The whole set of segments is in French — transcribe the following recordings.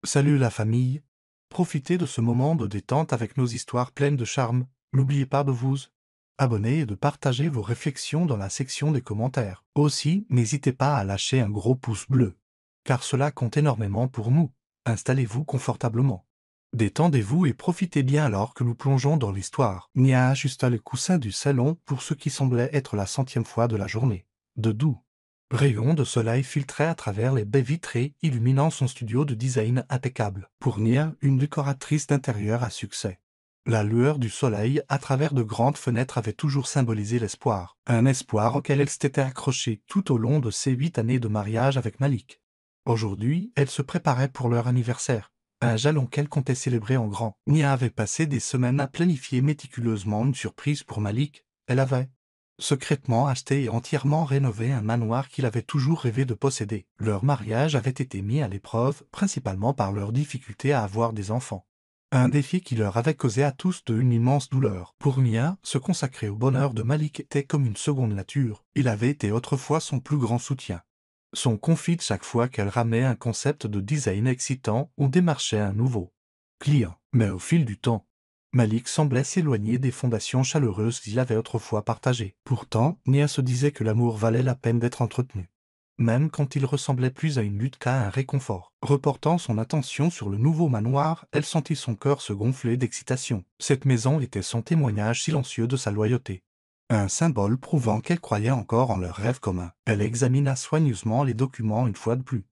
Salut la famille. Profitez de ce moment de détente avec nos histoires pleines de charme. N'oubliez pas de vous abonner et de partager vos réflexions dans la section des commentaires. Aussi, n'hésitez pas à lâcher un gros pouce bleu, car cela compte énormément pour nous. Installez-vous confortablement. Détendez-vous et profitez bien alors que nous plongeons dans l'histoire. Nia ajusta les coussins du salon pour ce qui semblait être la 100e fois de la journée. De doux rayons de soleil filtraient à travers les baies vitrées, illuminant son studio de design impeccable. Pour Nia, une décoratrice d'intérieur à succès. La lueur du soleil à travers de grandes fenêtres avait toujours symbolisé l'espoir. Un espoir auquel elle s'était accrochée tout au long de ses 8 années de mariage avec Malik. Aujourd'hui, elle se préparait pour leur anniversaire. Un jalon qu'elle comptait célébrer en grand. Nia avait passé des semaines à planifier méticuleusement une surprise pour Malik. Elle avait secrètement acheté et entièrement rénové un manoir qu'il avait toujours rêvé de posséder. Leur mariage avait été mis à l'épreuve, principalement par leur difficulté à avoir des enfants. Un défi qui leur avait causé à tous une immense douleur. Pour Nia, se consacrer au bonheur de Malik était comme une seconde nature. Il avait été autrefois son plus grand soutien. Son confide chaque fois qu'elle ramait un concept de design excitant ou démarchait un nouveau client. Mais au fil du temps, Malik semblait s'éloigner des fondations chaleureuses qu'il avait autrefois partagées. Pourtant, Nia se disait que l'amour valait la peine d'être entretenu. Même quand il ressemblait plus à une lutte qu'à un réconfort. Reportant son attention sur le nouveau manoir, elle sentit son cœur se gonfler d'excitation. Cette maison était son témoignage silencieux de sa loyauté. Un symbole prouvant qu'elle croyait encore en leur rêve commun. Elle examina soigneusement les documents une fois de plus,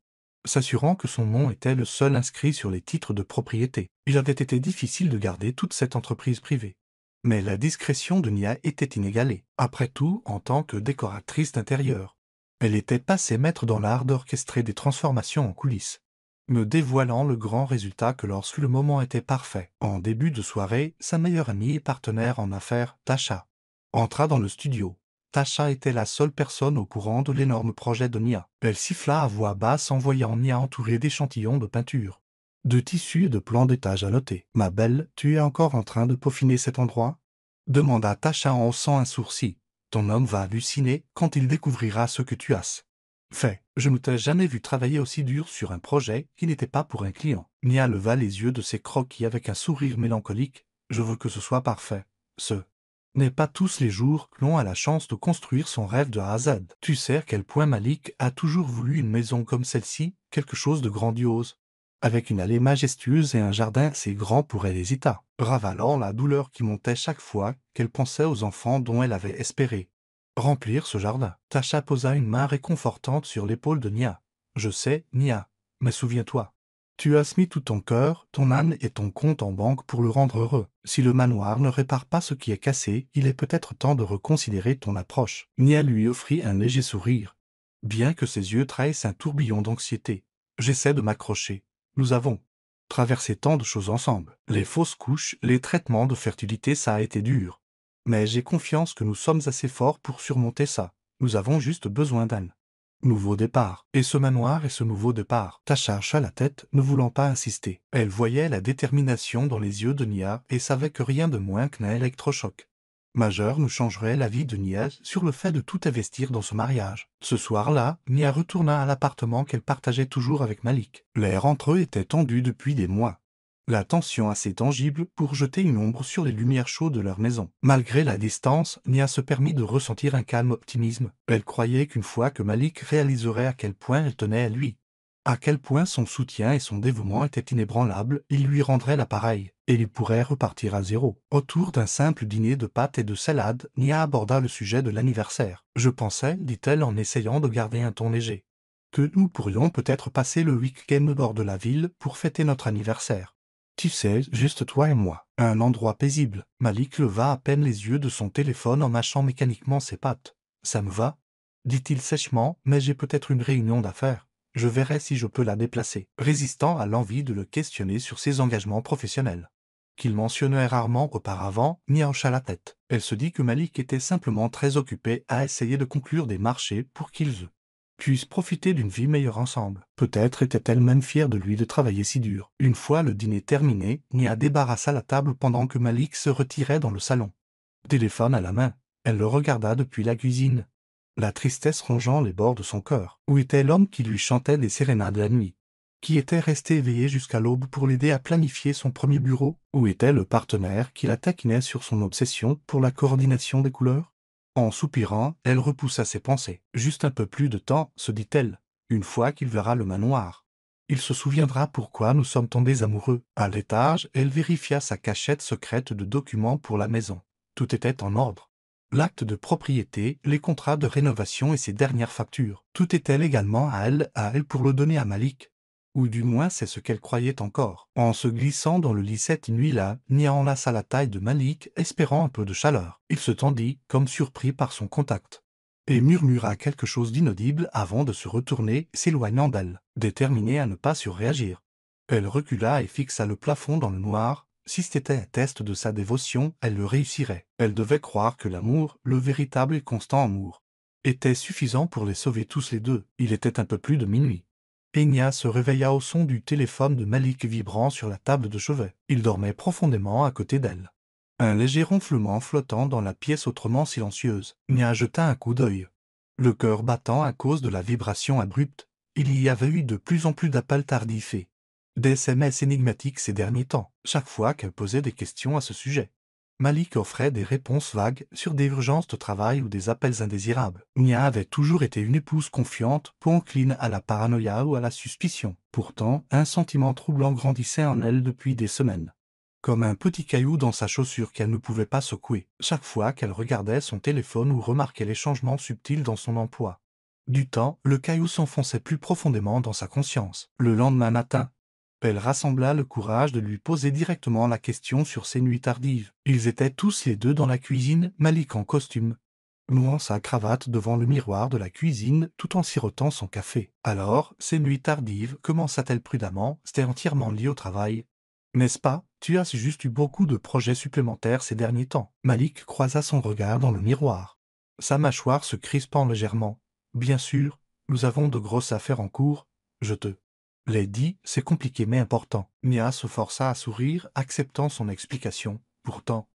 s'assurant que son nom était le seul inscrit sur les titres de propriété. Il avait été difficile de garder toute cette entreprise privée. Mais la discrétion de Nia était inégalée. Après tout, en tant que décoratrice d'intérieur, elle était passée maître dans l'art d'orchestrer des transformations en coulisses, me dévoilant le grand résultat que lorsque le moment était parfait. En début de soirée, sa meilleure amie et partenaire en affaires, Tasha, entra dans le studio. Tasha était la seule personne au courant de l'énorme projet de Nia. Elle siffla à voix basse en voyant Nia entourée d'échantillons de peinture, de tissus et de plans d'étage à noter. « Ma belle, tu es encore en train de peaufiner cet endroit ?» demanda Tasha en haussant un sourcil. « Ton homme va halluciner quand il découvrira ce que tu as fait. Je ne t'ai jamais vu travailler aussi dur sur un projet qui n'était pas pour un client. » Nia leva les yeux de ses croquis avec un sourire mélancolique. « Je veux que ce soit parfait. Ce n'est pas tous les jours que l'on a la chance de construire son rêve de A à Z. Tu sais à quel point Malik a toujours voulu une maison comme celle-ci, quelque chose de grandiose, avec une allée majestueuse et un jardin assez grand pour elle hésita, ravalant la douleur qui montait chaque fois qu'elle pensait aux enfants dont elle avait espéré remplir ce jardin. Tasha posa une main réconfortante sur l'épaule de Nia. « Je sais, Nia, mais souviens-toi. Tu as mis tout ton cœur, ton âme et ton compte en banque pour le rendre heureux. Si le manoir ne répare pas ce qui est cassé, il est peut-être temps de reconsidérer ton approche. » Nia lui offrit un léger sourire, bien que ses yeux trahissent un tourbillon d'anxiété. « J'essaie de m'accrocher. Nous avons traversé tant de choses ensemble. Les fausses couches, les traitements de fertilité, ça a été dur. Mais j'ai confiance que nous sommes assez forts pour surmonter ça. Nous avons juste besoin d'un nouveau départ. Et ce manoir et ce nouveau départ. » Tasha hocha la tête, ne voulant pas insister. Elle voyait la détermination dans les yeux de Nia et savait que rien de moins qu'un électrochoc majeur ne changerait la vie de Nia sur le fait de tout investir dans ce mariage. Ce soir-là, Nia retourna à l'appartement qu'elle partageait toujours avec Malik. L'air entre eux était tendu depuis des mois. La tension assez tangible pour jeter une ombre sur les lumières chaudes de leur maison. Malgré la distance, Nia se permit de ressentir un calme optimisme. Elle croyait qu'une fois que Malik réaliserait à quel point elle tenait à lui, à quel point son soutien et son dévouement étaient inébranlables, il lui rendrait l'appareil, et il pourrait repartir à zéro. Autour d'un simple dîner de pâtes et de salade, Nia aborda le sujet de l'anniversaire. « Je pensais, dit-elle en essayant de garder un ton léger, que nous pourrions peut-être passer le week-end au bord de la ville pour fêter notre anniversaire. Tu sais, juste toi et moi. À un endroit paisible. » Malik leva à peine les yeux de son téléphone en mâchant mécaniquement ses pattes. « Ça me va ?» dit-il sèchement, « mais j'ai peut-être une réunion d'affaires. Je verrai si je peux la déplacer. » Résistant à l'envie de le questionner sur ses engagements professionnels, qu'il mentionnait rarement auparavant, Nia hocha la tête. Elle se dit que Malik était simplement très occupé à essayer de conclure des marchés pour qu'ils puissent profiter d'une vie meilleure ensemble. Peut-être était-elle même fière de lui de travailler si dur. Une fois le dîner terminé, Nia débarrassa la table pendant que Malik se retirait dans le salon. Téléphone à la main, elle le regarda depuis la cuisine, la tristesse rongeant les bords de son cœur. Où était l'homme qui lui chantait des sérénades la nuit? Qui était resté éveillé jusqu'à l'aube pour l'aider à planifier son premier bureau? Où était le partenaire qui la taquinait sur son obsession pour la coordination des couleurs? En soupirant, elle repoussa ses pensées. Juste un peu plus de temps, se dit-elle, une fois qu'il verra le manoir. Il se souviendra pourquoi nous sommes tombés amoureux. À l'étage, elle vérifia sa cachette secrète de documents pour la maison. Tout était en ordre. L'acte de propriété, les contrats de rénovation et ses dernières factures. Tout était légalement à elle pour le donner à Malik. Ou du moins c'est ce qu'elle croyait encore. En se glissant dans le lit cette nuit-là, Nia enlaça la taille de Malik, espérant un peu de chaleur. Il se tendit, comme surpris par son contact, et murmura quelque chose d'inaudible avant de se retourner, s'éloignant d'elle, déterminée à ne pas surréagir. Elle recula et fixa le plafond dans le noir. Si c'était un test de sa dévotion, elle le réussirait. Elle devait croire que l'amour, le véritable et constant amour, était suffisant pour les sauver tous les deux. Il était un peu plus de minuit. Enya se réveilla au son du téléphone de Malik vibrant sur la table de chevet. Il dormait profondément à côté d'elle. Un léger ronflement flottant dans la pièce autrement silencieuse. Nya jeta un coup d'œil. Le cœur battant à cause de la vibration abrupte, il y avait eu de plus en plus d'appels tardifs et des SMS énigmatiques ces derniers temps, chaque fois qu'elle posait des questions à ce sujet. Malik offrait des réponses vagues sur des urgences de travail ou des appels indésirables. Nia avait toujours été une épouse confiante, peu encline à la paranoïa ou à la suspicion. Pourtant, un sentiment troublant grandissait en elle depuis des semaines. Comme un petit caillou dans sa chaussure qu'elle ne pouvait pas secouer, chaque fois qu'elle regardait son téléphone ou remarquait les changements subtils dans son emploi du temps, le caillou s'enfonçait plus profondément dans sa conscience. Le lendemain matin, elle rassembla le courage de lui poser directement la question sur ses nuits tardives. Ils étaient tous les deux dans la cuisine, Malik en costume, nouant sa cravate devant le miroir de la cuisine tout en sirotant son café. Alors, ces nuits tardives, commença-t-elle prudemment, c'était entièrement lié au travail. N'est-ce pas, tu as juste eu beaucoup de projets supplémentaires ces derniers temps. Malik croisa son regard dans le miroir, sa mâchoire se crispant légèrement. Bien sûr, nous avons de grosses affaires en cours, je te l'ai dit, c'est compliqué mais important. Nia se força à sourire, acceptant son explication. Pourtant,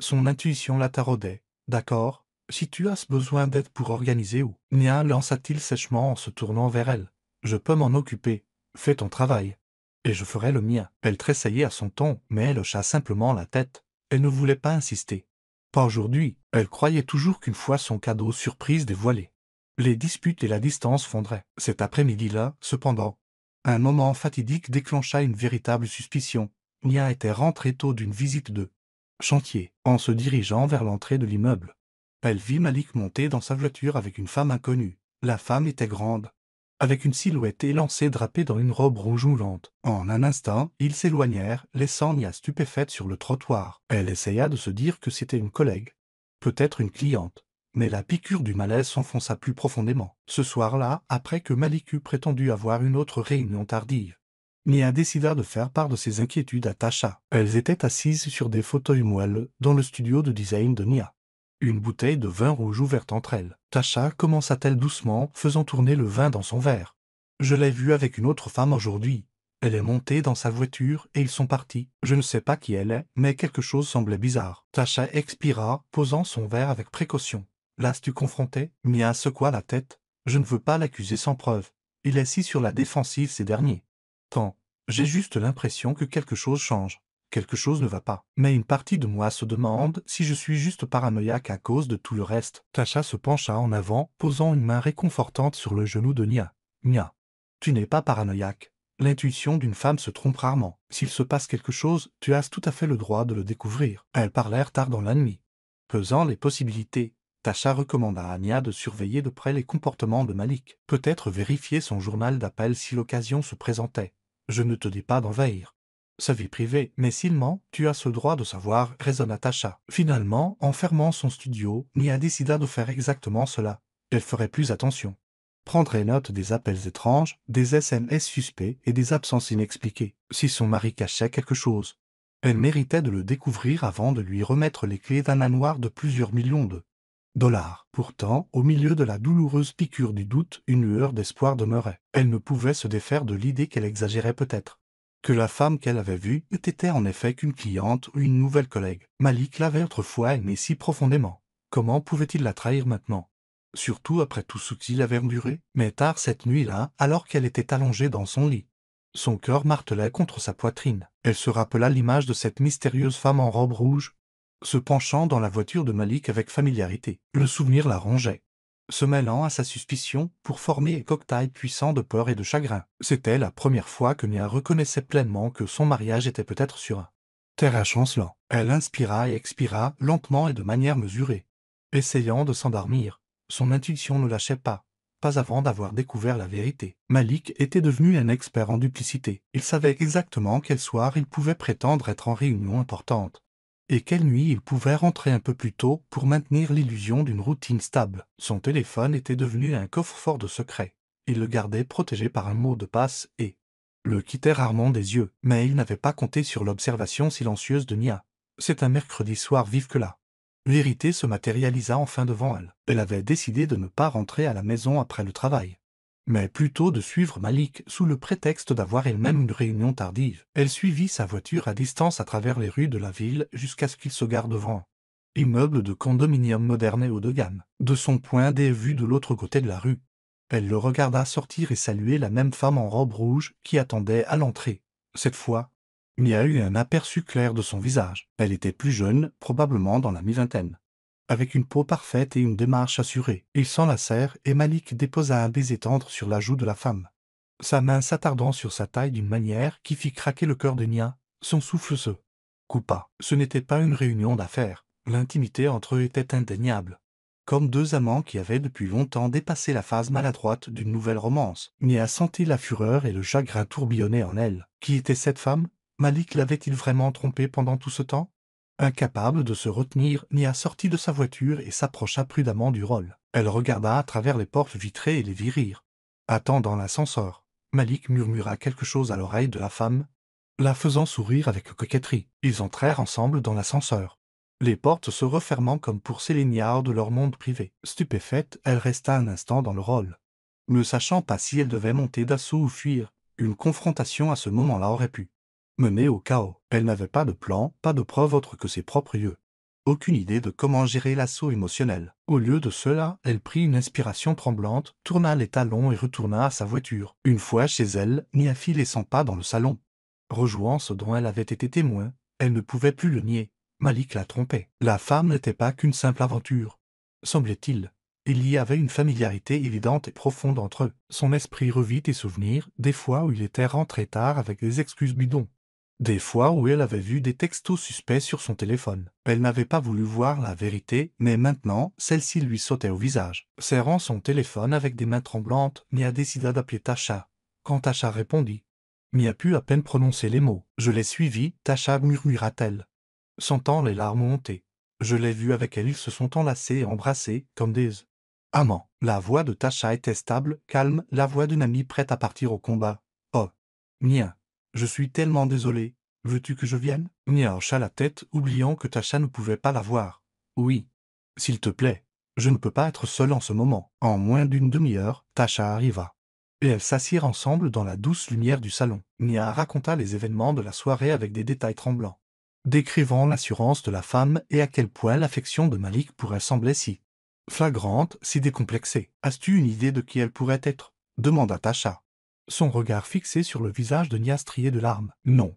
son intuition la taraudait. D'accord, si tu as besoin d'aide pour organiser ou... Nia lança-t-il sèchement en se tournant vers elle. Je peux m'en occuper. Fais ton travail. Et je ferai le mien. Elle tressaillait à son ton, mais elle hocha simplement la tête. Elle ne voulait pas insister. Pas aujourd'hui. Elle croyait toujours qu'une fois son cadeau surprise dévoilé, les disputes et la distance fondraient. Cet après-midi-là, cependant, un moment fatidique déclencha une véritable suspicion. Nia était rentrée tôt d'une visite de chantier. En se dirigeant vers l'entrée de l'immeuble, elle vit Malik monter dans sa voiture avec une femme inconnue. La femme était grande, avec une silhouette élancée drapée dans une robe rouge moulante. En un instant, ils s'éloignèrent, laissant Nia stupéfaite sur le trottoir. Elle essaya de se dire que c'était une collègue, peut-être une cliente. Mais la piqûre du malaise s'enfonça plus profondément. Ce soir-là, après que Malik eut prétendu avoir une autre réunion tardive, Nia décida de faire part de ses inquiétudes à Tasha. Elles étaient assises sur des fauteuils moelleux dans le studio de design de Nia. Une bouteille de vin rouge ouverte entre elles. Tasha commença-t-elle doucement, faisant tourner le vin dans son verre. Je l'ai vue avec une autre femme aujourd'hui. Elle est montée dans sa voiture et ils sont partis. Je ne sais pas qui elle est, mais quelque chose semblait bizarre. Tasha expira, posant son verre avec précaution. L'as-tu confronté? Mia secoua la tête. Je ne veux pas l'accuser sans preuve. Il est si sur la défensive ces derniers temps. J'ai juste l'impression que quelque chose change. Quelque chose ne va pas. Mais une partie de moi se demande si je suis juste paranoïaque à cause de tout le reste. Tasha se pencha en avant, posant une main réconfortante sur le genou de Nia. Nia, tu n'es pas paranoïaque. L'intuition d'une femme se trompe rarement. S'il se passe quelque chose, tu as tout à fait le droit de le découvrir. Elles parlèrent tard dans la nuit, pesant les possibilités. Tasha recommanda à Nia de surveiller de près les comportements de Malik. Peut-être vérifier son journal d'appel si l'occasion se présentait. Je ne te dis pas d'envahir sa vie privée, mais s'il ment, tu as ce droit de savoir, raisonna Tasha. Finalement, en fermant son studio, Nia décida de faire exactement cela. Elle ferait plus attention. Prendrait note des appels étranges, des SMS suspects et des absences inexpliquées. Si son mari cachait quelque chose, elle méritait de le découvrir avant de lui remettre les clés d'un manoir de plusieurs millions de dollars. Pourtant, au milieu de la douloureuse piqûre du doute, une lueur d'espoir demeurait. Elle ne pouvait se défaire de l'idée qu'elle exagérait peut-être. Que la femme qu'elle avait vue n'était en effet qu'une cliente ou une nouvelle collègue. Malik l'avait autrefois aimée si profondément. Comment pouvait-il la trahir maintenant? Surtout après tout ce qu'il avait enduré. Mais tard cette nuit-là, alors qu'elle était allongée dans son lit, Son cœur martelait contre sa poitrine. Elle se rappela l'image de cette mystérieuse femme en robe rouge, se penchant dans la voiture de Malik avec familiarité. Le souvenir la rongeait, se mêlant à sa suspicion pour former un cocktail puissant de peur et de chagrin. C'était la première fois que Nia reconnaissait pleinement que son mariage était peut-être sur un terrain chancelant. Elle inspira et expira lentement et de manière mesurée, essayant de s'endormir. Son intuition ne lâchait pas avant d'avoir découvert la vérité. Malik était devenu un expert en duplicité. Il savait exactement quel soir il pouvait prétendre être en réunion importante, et quelle nuit il pouvait rentrer un peu plus tôt pour maintenir l'illusion d'une routine stable. Son téléphone était devenu un coffre-fort de secrets. Il le gardait protégé par un mot de passe et le quittait rarement des yeux, mais il n'avait pas compté sur l'observation silencieuse de Nia. C'est un mercredi soir vif que la vérité se matérialisa enfin devant elle. Elle avait décidé de ne pas rentrer à la maison après le travail, mais plutôt de suivre Malik sous le prétexte d'avoir elle-même une réunion tardive. Elle suivit sa voiture à distance à travers les rues de la ville jusqu'à ce qu'il se gare devant un immeuble de condominium moderne et haut de gamme. De son point de vue de l'autre côté de la rue, elle le regarda sortir et saluer la même femme en robe rouge qui attendait à l'entrée. Cette fois, il y a eu un aperçu clair de son visage. Elle était plus jeune, probablement dans la mi-vingtaine, avec une peau parfaite et une démarche assurée. Ils s'enlacèrent et Malik déposa un baiser tendre sur la joue de la femme, sa main s'attardant sur sa taille d'une manière qui fit craquer le cœur de Nia. Son souffle se coupa. Ce n'était pas une réunion d'affaires. L'intimité entre eux était indéniable, comme deux amants qui avaient depuis longtemps dépassé la phase maladroite d'une nouvelle romance. Nia sentit la fureur et le chagrin tourbillonner en elle. Qui était cette femme? Malik l'avait-il vraiment trompée pendant tout ce temps? Incapable de se retenir, Nia sortit de sa voiture et s'approcha prudemment du rôle. Elle regarda à travers les portes vitrées et les vit rire. Attendant l'ascenseur, Malik murmura quelque chose à l'oreille de la femme, la faisant sourire avec coquetterie. Ils entrèrent ensemble dans l'ascenseur, les portes se refermant comme pour sceller Nia hors de leur monde privé. Stupéfaite, elle resta un instant dans le rôle, ne sachant pas si elle devait monter d'assaut ou fuir. Une confrontation à ce moment-là aurait pu mener au chaos. Elle n'avait pas de plan, pas de preuve autre que ses propres yeux. Aucune idée de comment gérer l'assaut émotionnel. Au lieu de cela, elle prit une inspiration tremblante, tourna les talons et retourna à sa voiture. Une fois chez elle, Nia fit les 100 pas dans le salon. Rejouant ce dont elle avait été témoin, elle ne pouvait plus le nier. Malik la trompait. La femme n'était pas qu'une simple aventure. Semblait-il, il y avait une familiarité évidente et profonde entre eux. Son esprit revit des souvenirs, des fois où il était rentré tard avec des excuses bidons, des fois où elle avait vu des textos suspects sur son téléphone. Elle n'avait pas voulu voir la vérité, mais maintenant, celle-ci lui sautait au visage. Serrant son téléphone avec des mains tremblantes, Mia décida d'appeler Tasha. Quand Tasha répondit, Mia put à peine prononcer les mots. « Je l'ai suivi », Tasha murmura-t-elle, sentant les larmes monter. « Je l'ai vu avec elle, ils se sont enlacés et embrassés, comme des amants. » La voix de Tasha était stable, calme, la voix d'une amie prête à partir au combat. « Oh, Mia, je suis tellement désolé. Veux-tu que je vienne ?» Mia hocha la tête, oubliant que Tasha ne pouvait pas la voir. « Oui. S'il te plaît. Je ne peux pas être seule en ce moment. » En moins d'une demi-heure, Tasha arriva, et elles s'assirent ensemble dans la douce lumière du salon. Mia raconta les événements de la soirée avec des détails tremblants, décrivant l'assurance de la femme et à quel point l'affection de Malik pourrait sembler si flagrante, si décomplexée. « As-tu une idée de qui elle pourrait être ?» demanda Tasha, son regard fixé sur le visage de Nia strié de larmes. « Non. »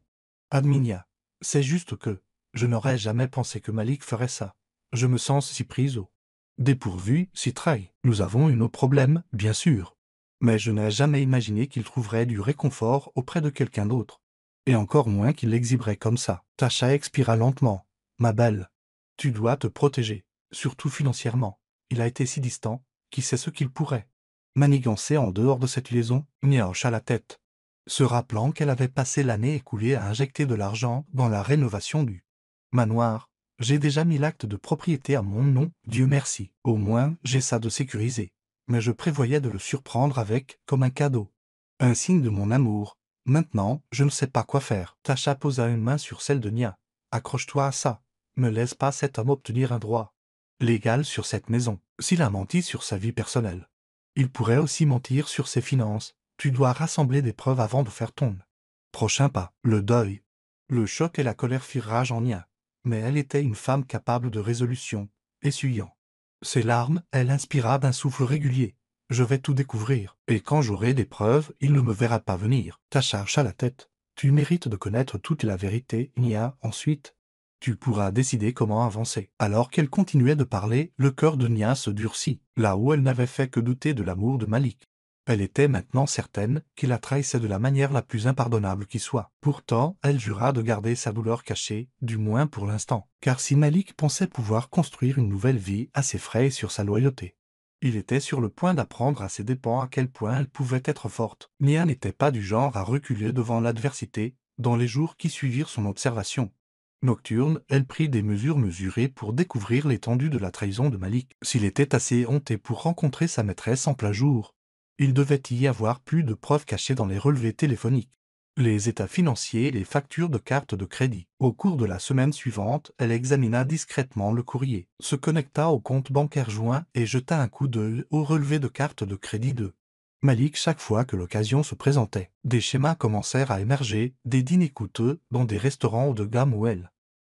admit Nia. « C'est juste que je n'aurais jamais pensé que Malik ferait ça. Je me sens si prise au dépourvu, si trahi. Nous avons eu nos problèmes, bien sûr, mais je n'ai jamais imaginé qu'il trouverait du réconfort auprès de quelqu'un d'autre, et encore moins qu'il l'exhiberait comme ça. » Tasha expira lentement. « Ma belle, tu dois te protéger, surtout financièrement. Il a été si distant, qui sait ce qu'il pourrait manigancer en dehors de cette liaison. » Nia hocha la tête, se rappelant qu'elle avait passé l'année écoulée à injecter de l'argent dans la rénovation du manoir. « J'ai déjà mis l'acte de propriété à mon nom, Dieu merci. Au moins, j'ai ça de sécurisé. Mais je prévoyais de le surprendre avec, comme un cadeau, un signe de mon amour. Maintenant, je ne sais pas quoi faire. » Tasha posa une main sur celle de Nia. « Accroche-toi à ça. Ne laisse pas cet homme obtenir un droit légal sur cette maison. S'il a menti sur sa vie personnelle, il pourrait aussi mentir sur ses finances. Tu dois rassembler des preuves avant de faire ton prochain pas. » Le deuil, le choc et la colère firent rage en Nia, mais elle était une femme capable de résolution. Essuyant ses larmes, elle inspira d'un souffle régulier. Je vais tout découvrir, et quand j'aurai des preuves, il ne me verra pas venir. Tasha hocha la tête. Tu mérites de connaître toute la vérité, Nia, ensuite. Tu pourras décider comment avancer. Alors qu'elle continuait de parler, le cœur de Nia se durcit, là où elle n'avait fait que douter de l'amour de Malik. Elle était maintenant certaine qu'il la trahissait de la manière la plus impardonnable qui soit. Pourtant, elle jura de garder sa douleur cachée, du moins pour l'instant. Car si Malik pensait pouvoir construire une nouvelle vie à ses frais et sur sa loyauté, il était sur le point d'apprendre à ses dépens à quel point elle pouvait être forte. Nia n'était pas du genre à reculer devant l'adversité, dans les jours qui suivirent son observation. Nocturne, elle prit des mesures mesurées pour découvrir l'étendue de la trahison de Malik. S'il était assez honté pour rencontrer sa maîtresse en plein jour, il devait y avoir plus de preuves cachées dans les relevés téléphoniques, les états financiers et les factures de cartes de crédit. Au cours de la semaine suivante, elle examina discrètement le courrier, se connecta au compte bancaire joint et jeta un coup d'œil au relevé de cartes de crédit de Malik chaque fois que l'occasion se présentait. Des schémas commencèrent à émerger, des dîners coûteux dans des restaurants haut de gamme où elle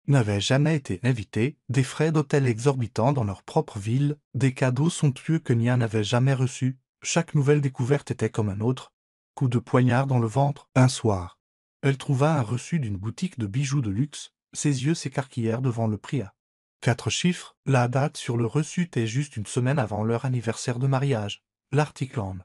n'avait jamais été invitée, des frais d'hôtel exorbitants dans leur propre ville, des cadeaux somptueux que Nia n'avait jamais reçus. Chaque nouvelle découverte était comme un autre coup de poignard dans le ventre. Un soir, elle trouva un reçu d'une boutique de bijoux de luxe. Ses yeux s'écarquillèrent devant le prix à 4 chiffres. La date sur le reçu était juste une semaine avant leur anniversaire de mariage. L'article en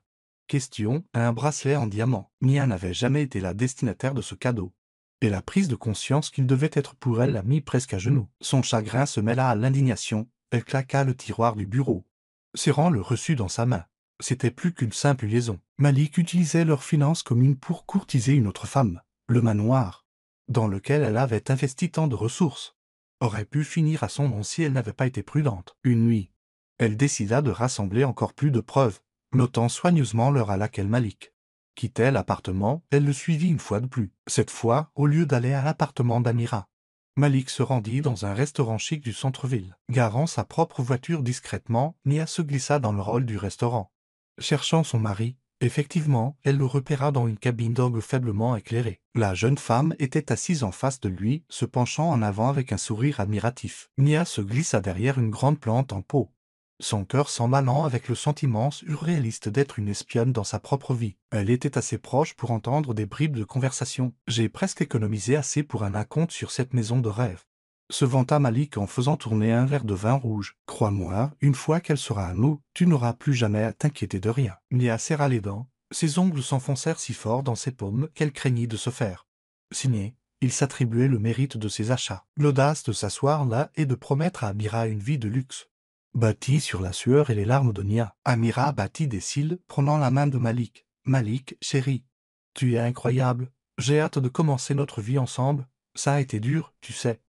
question, un bracelet en diamant. Nia n'avait jamais été la destinataire de ce cadeau. Et la prise de conscience qu'il devait être pour elle l'a mis presque à genoux. Son chagrin se mêla à l'indignation. Elle claqua le tiroir du bureau, serrant le reçu dans sa main. C'était plus qu'une simple liaison. Malik utilisait leurs finances communes pour courtiser une autre femme, le manoir, dans lequel elle avait investi tant de ressources, aurait pu finir à son nom si elle n'avait pas été prudente. Une nuit, elle décida de rassembler encore plus de preuves, notant soigneusement l'heure à laquelle Malik quittait l'appartement. Elle le suivit une fois de plus. Cette fois, au lieu d'aller à l'appartement d'Amira, Malik se rendit dans un restaurant chic du centre-ville. Garant sa propre voiture discrètement, Nia se glissa dans le hall du restaurant, cherchant son mari. Effectivement, elle le repéra dans une cabine d'angle faiblement éclairée. La jeune femme était assise en face de lui, se penchant en avant avec un sourire admiratif. Nia se glissa derrière une grande plante en pot, son cœur s'emballant avec le sentiment surréaliste d'être une espionne dans sa propre vie. Elle était assez proche pour entendre des bribes de conversation. « J'ai presque économisé assez pour un acompte sur cette maison de rêve », se vanta Malik en faisant tourner un verre de vin rouge. « Crois-moi, une fois qu'elle sera à nous, tu n'auras plus jamais à t'inquiéter de rien. » Nia serra les dents. Ses ongles s'enfoncèrent si fort dans ses paumes qu'elle craignit de se faire signer. Il s'attribuait le mérite de ses achats, l'audace de s'asseoir là et de promettre à Amira une vie de luxe, bâtie sur la sueur et les larmes de Nia. Amira battit des cils, prenant la main de Malik. « Malik, chéri, tu es incroyable. J'ai hâte de commencer notre vie ensemble. Ça a été dur, tu sais,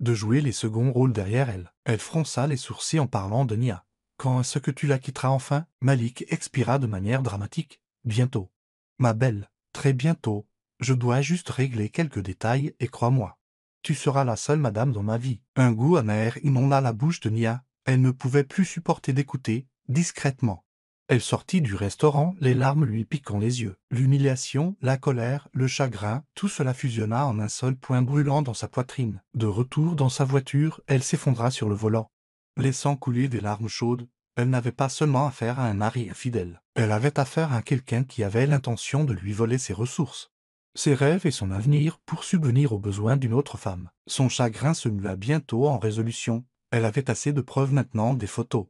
de jouer les seconds rôles derrière elle. » Elle fronça les sourcils en parlant de Nia. « Quand est-ce que tu la quitteras enfin ?» Malik expira de manière dramatique. « Bientôt. Ma belle, très bientôt. Je dois juste régler quelques détails et crois-moi, tu seras la seule madame dans ma vie. » Un goût amer inonda la bouche de Nia. Elle ne pouvait plus supporter d'écouter, discrètement. Elle sortit du restaurant, les larmes lui piquant les yeux. L'humiliation, la colère, le chagrin, tout cela fusionna en un seul point brûlant dans sa poitrine. De retour dans sa voiture, elle s'effondra sur le volant, laissant couler des larmes chaudes. Elle n'avait pas seulement affaire à un mari infidèle. Elle avait affaire à quelqu'un qui avait l'intention de lui voler ses ressources, ses rêves et son avenir pour subvenir aux besoins d'une autre femme. Son chagrin se mua bientôt en résolution. Elle avait assez de preuves maintenant, des photos,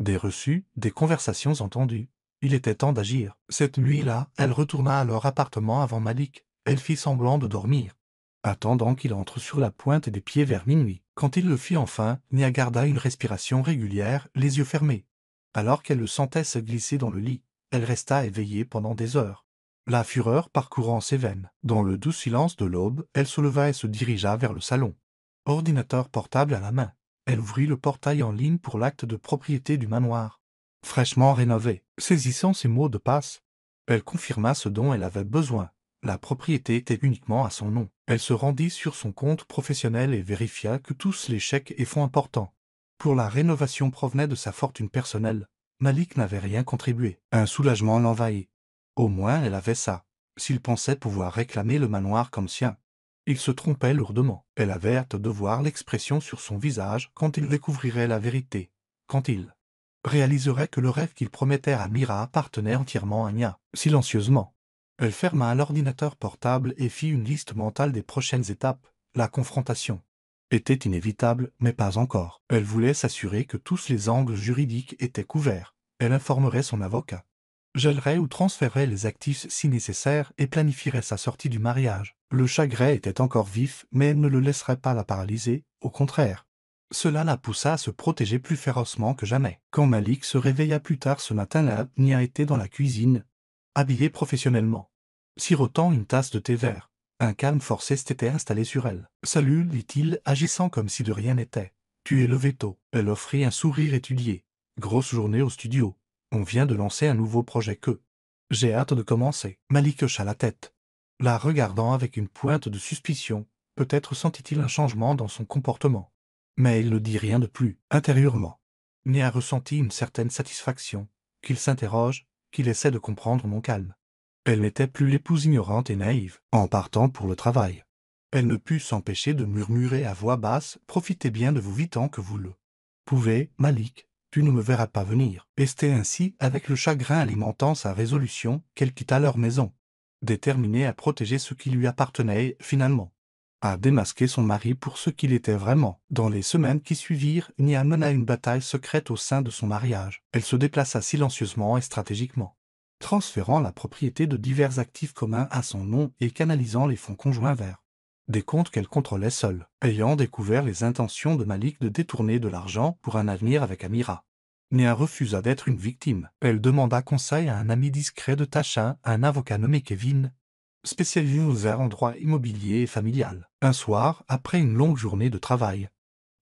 des reçus, des conversations entendues. Il était temps d'agir. Cette nuit-là, elle retourna à leur appartement avant Malik. Elle fit semblant de dormir, attendant qu'il entre sur la pointe des pieds vers minuit. Quand il le fit enfin, Nia garda une respiration régulière, les yeux fermés. Alors qu'elle le sentait se glisser dans le lit, elle resta éveillée pendant des heures, la fureur parcourant ses veines. Dans le doux silence de l'aube, elle se leva et se dirigea vers le salon, ordinateur portable à la main. Elle ouvrit le portail en ligne pour l'acte de propriété du manoir, fraîchement rénové. Saisissant ses mots de passe, elle confirma ce dont elle avait besoin. La propriété était uniquement à son nom. Elle se rendit sur son compte professionnel et vérifia que tous les chèques et fonds importants pour la rénovation provenaient de sa fortune personnelle. Malik n'avait rien contribué. Un soulagement l'envahit. Au moins elle avait ça. S'il pensait pouvoir réclamer le manoir comme sien, il se trompait lourdement. Elle avait hâte de voir l'expression sur son visage quand il découvrirait la vérité, quand il réaliserait que le rêve qu'il promettait à Mira appartenait entièrement à Nia. Silencieusement, elle ferma l'ordinateur portable et fit une liste mentale des prochaines étapes. La confrontation était inévitable, mais pas encore. Elle voulait s'assurer que tous les angles juridiques étaient couverts. Elle informerait son avocat, gèlerait ou transférerait les actifs si nécessaire et planifierait sa sortie du mariage. Le chagrin était encore vif, mais elle ne le laisserait pas la paralyser, au contraire. Cela la poussa à se protéger plus férocement que jamais. Quand Malik se réveilla plus tard ce matin-là, Nia était dans la cuisine, habillée professionnellement, sirotant une tasse de thé vert. Un calme forcé s'était installé sur elle. « Salut, dit-il, agissant comme si de rien n'était. Tu es levé tôt. » Elle offrit un sourire étudié. « Grosse journée au studio. On vient de lancer un nouveau projet que j'ai hâte de commencer. » Malik hocha la tête, la regardant avec une pointe de suspicion. Peut-être sentit-il un changement dans son comportement. Mais il ne dit rien de plus. Intérieurement, Nia ressentit une certaine satisfaction. Qu'il s'interroge, qu'il essaie de comprendre mon calme. Elle n'était plus l'épouse ignorante et naïve, en partant pour le travail. Elle ne put s'empêcher de murmurer à voix basse « Profitez bien de vous vite tant que vous le pouvez, Malik, tu ne me verras pas venir. » Et c'était ainsi, avec le chagrin alimentant sa résolution, qu'elle quitta leur maison, déterminée à protéger ce qui lui appartenait finalement, à démasquer son mari pour ce qu'il était vraiment. Dans les semaines qui suivirent, Nia mena une bataille secrète au sein de son mariage. Elle se déplaça silencieusement et stratégiquement, transférant la propriété de divers actifs communs à son nom et canalisant les fonds conjoints vers des comptes qu'elle contrôlait seule. Ayant découvert les intentions de Malik de détourner de l'argent pour un avenir avec Amira, Nia refusa d'être une victime. Elle demanda conseil à un ami discret de Tasha, un avocat nommé Kevin, spécialisé en droit immobilier et familial. Un soir, après une longue journée de travail,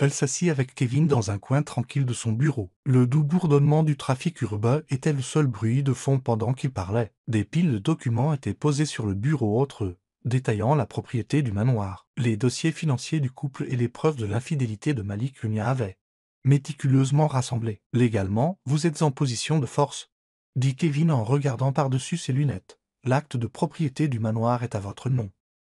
elle s'assit avec Kevin dans un coin tranquille de son bureau. Le doux bourdonnement du trafic urbain était le seul bruit de fond pendant qu'il parlait. Des piles de documents étaient posés sur le bureau entre eux, détaillant la propriété du manoir, les dossiers financiers du couple et les preuves de l'infidélité de Malik Lunia avait méticuleusement rassemblés. « Légalement, vous êtes en position de force, » dit Kevin en regardant par-dessus ses lunettes. « L'acte de propriété du manoir est à votre nom.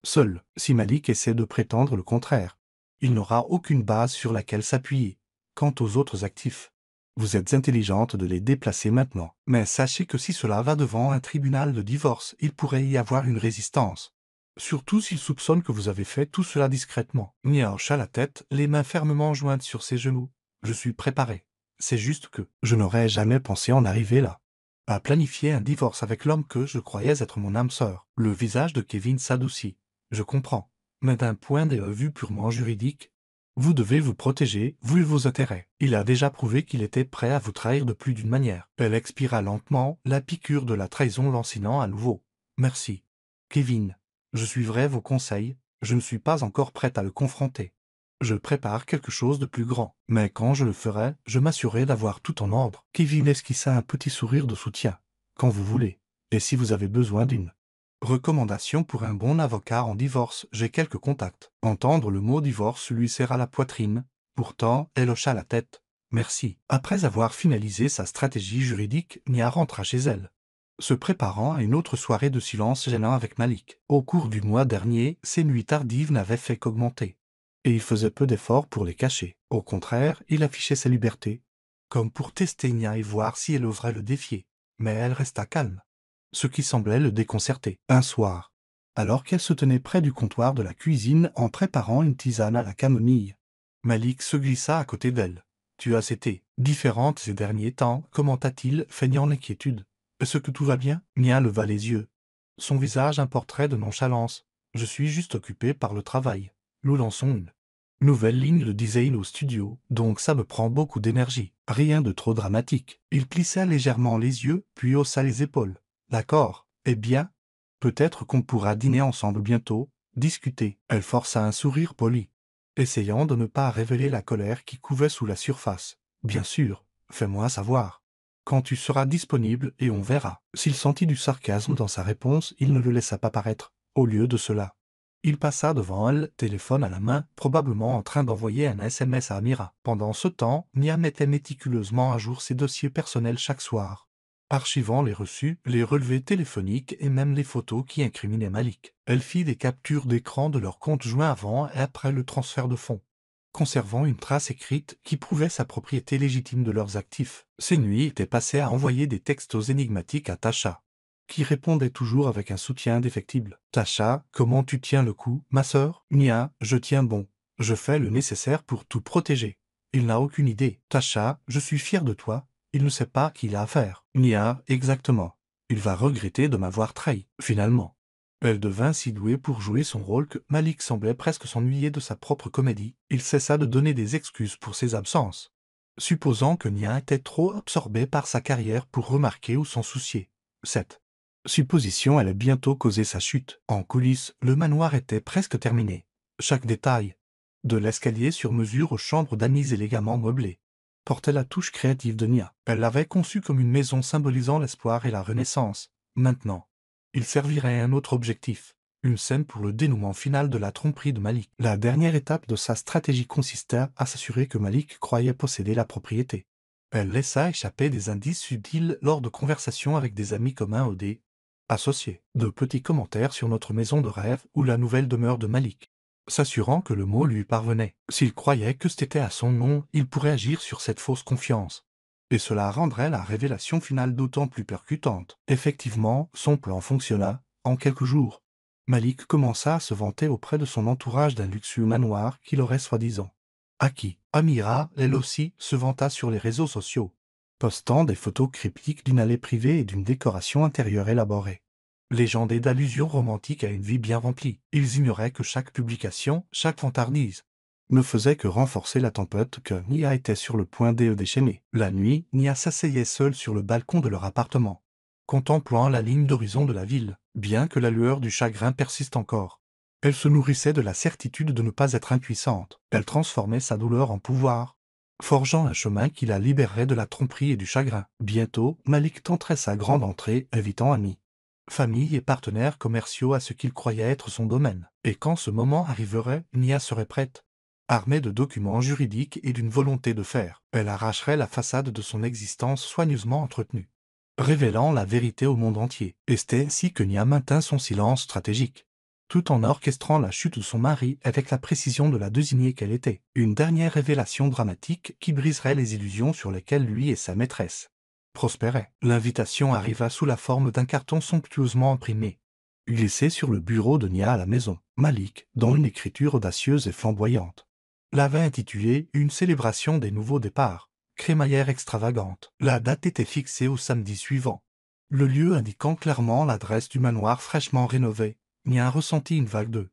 Seul, si Malik essaie de prétendre le contraire, il n'aura aucune base sur laquelle s'appuyer. Quant aux autres actifs, vous êtes intelligente de les déplacer maintenant. Mais sachez que si cela va devant un tribunal de divorce, il pourrait y avoir une résistance. Surtout s'il soupçonne que vous avez fait tout cela discrètement. » Nia hocha la tête, les mains fermement jointes sur ses genoux. « Je suis préparé. C'est juste que je n'aurais jamais pensé en arriver là, à planifier un divorce avec l'homme que je croyais être mon âme sœur. » Le visage de Kevin s'adoucit. « Je comprends. Mais d'un point de vue purement juridique, vous devez vous protéger, vu vos intérêts. Il a déjà prouvé qu'il était prêt à vous trahir de plus d'une manière. » Elle expira lentement, la piqûre de la trahison lancinant à nouveau. « Merci, Kevin. Je suivrai vos conseils. Je ne suis pas encore prête à le confronter. Je prépare quelque chose de plus grand. Mais quand je le ferai, je m'assurerai d'avoir tout en ordre. » Kevin esquissa un petit sourire de soutien. « Quand vous voulez. Et si vous avez besoin d'une recommandation pour un bon avocat en divorce, j'ai quelques contacts. » Entendre le mot divorce lui serra la poitrine. Pourtant, elle hocha la tête. « Merci. » Après avoir finalisé sa stratégie juridique, Nia rentra chez elle, se préparant à une autre soirée de silence gênant avec Malik. Au cours du mois dernier, ses nuits tardives n'avaient fait qu'augmenter, et il faisait peu d'efforts pour les cacher. Au contraire, il affichait sa liberté, comme pour tester Nia et voir si elle oserait le défier. Mais elle resta calme, ce qui semblait le déconcerter. Un soir, alors qu'elle se tenait près du comptoir de la cuisine en préparant une tisane à la camomille, Malik se glissa à côté d'elle. « Tu as été différente ces derniers temps, » commenta-t-il, feignant l'inquiétude. « Est-ce que tout va bien ?» Nia leva les yeux, son visage un portrait de nonchalance. « Je suis juste occupé par le travail. Nous lançons une nouvelle ligne de design au studio, donc ça me prend beaucoup d'énergie. » Rien de trop dramatique. Il plissa légèrement les yeux, puis haussa les épaules. « D'accord. Eh bien, peut-être qu'on pourra dîner ensemble bientôt, discuter. » Elle força un sourire poli, essayant de ne pas révéler la colère qui couvait sous la surface. « Bien sûr, fais-moi savoir quand tu seras disponible et on verra. » S'il sentit du sarcasme dans sa réponse, il ne le laissa pas paraître. Au lieu de cela, il passa devant elle, téléphone à la main, probablement en train d'envoyer un SMS à Amira. Pendant ce temps, Nia mettait méticuleusement à jour ses dossiers personnels chaque soir, archivant les reçus, les relevés téléphoniques et même les photos qui incriminaient Malik. Elle fit des captures d'écran de leurs comptes joints avant et après le transfert de fonds, conservant une trace écrite qui prouvait sa propriété légitime de leurs actifs. Ces nuits étaient passées à envoyer des textos énigmatiques à Tasha, qui répondait toujours avec un soutien indéfectible. « Tasha, comment tu tiens le coup, ma sœur ?»« Nia, je tiens bon. Je fais le nécessaire pour tout protéger. Il n'a aucune idée. Tasha, je suis fier de toi. Il ne sait pas qui il a affaire. Nia, exactement. Il va regretter de m'avoir trahi. Finalement. » Elle devint si douée pour jouer son rôle que Malik semblait presque s'ennuyer de sa propre comédie. Il cessa de donner des excuses pour ses absences, supposant que Nia était trop absorbée par sa carrière pour remarquer ou s'en soucier. Cette supposition allait bientôt causer sa chute. En coulisses, le manoir était presque terminé. Chaque détail, de l'escalier sur mesure aux chambres d'amis élégamment meublées, portait la touche créative de Nia. Elle l'avait conçu comme une maison symbolisant l'espoir et la renaissance. Maintenant, il servirait à un autre objectif, une scène pour le dénouement final de la tromperie de Malik. La dernière étape de sa stratégie consistait à s'assurer que Malik croyait posséder la propriété. Elle laissa échapper des indices subtils lors de conversations avec des amis communs ou des associés, de petits commentaires sur notre maison de rêve ou la nouvelle demeure de Malik, s'assurant que le mot lui parvenait. S'il croyait que c'était à son nom, il pourrait agir sur cette fausse confiance. Et cela rendrait la révélation finale d'autant plus percutante. Effectivement, son plan fonctionna. En quelques jours, Malik commença à se vanter auprès de son entourage d'un luxueux manoir qu'il aurait soi-disant acquis. Amira, elle aussi, se vanta sur les réseaux sociaux, postant des photos cryptiques d'une allée privée et d'une décoration intérieure élaborée. Légendés d'allusions romantiques à une vie bien remplie. Ils ignoraient que chaque publication, chaque vantardise, ne faisait que renforcer la tempête que Nia était sur le point de déchaîner. La nuit, Nia s'asseyait seule sur le balcon de leur appartement, contemplant la ligne d'horizon de la ville. Bien que la lueur du chagrin persiste encore, elle se nourrissait de la certitude de ne pas être impuissante. Elle transformait sa douleur en pouvoir, forgeant un chemin qui la libérerait de la tromperie et du chagrin. Bientôt, Malik tenterait sa grande entrée, invitant amis, famille et partenaires commerciaux à ce qu'il croyait être son domaine. Et quand ce moment arriverait, Nia serait prête, armée de documents juridiques et d'une volonté de faire. Elle arracherait la façade de son existence soigneusement entretenue, révélant la vérité au monde entier. Et c'était ainsi que Nia maintint son silence stratégique, tout en orchestrant la chute de son mari avec la précision de la désignée qu'elle était. Une dernière révélation dramatique qui briserait les illusions sur lesquelles lui et sa maîtresse prospéraient. L'invitation arriva sous la forme d'un carton somptueusement imprimé, glissé sur le bureau de Nia à la maison. Malik, dans une écriture audacieuse et flamboyante, l'avait intitulé « Une célébration des nouveaux départs », crémaillère extravagante. La date était fixée au samedi suivant, le lieu indiquant clairement l'adresse du manoir fraîchement rénové. Nia ressentit une vague de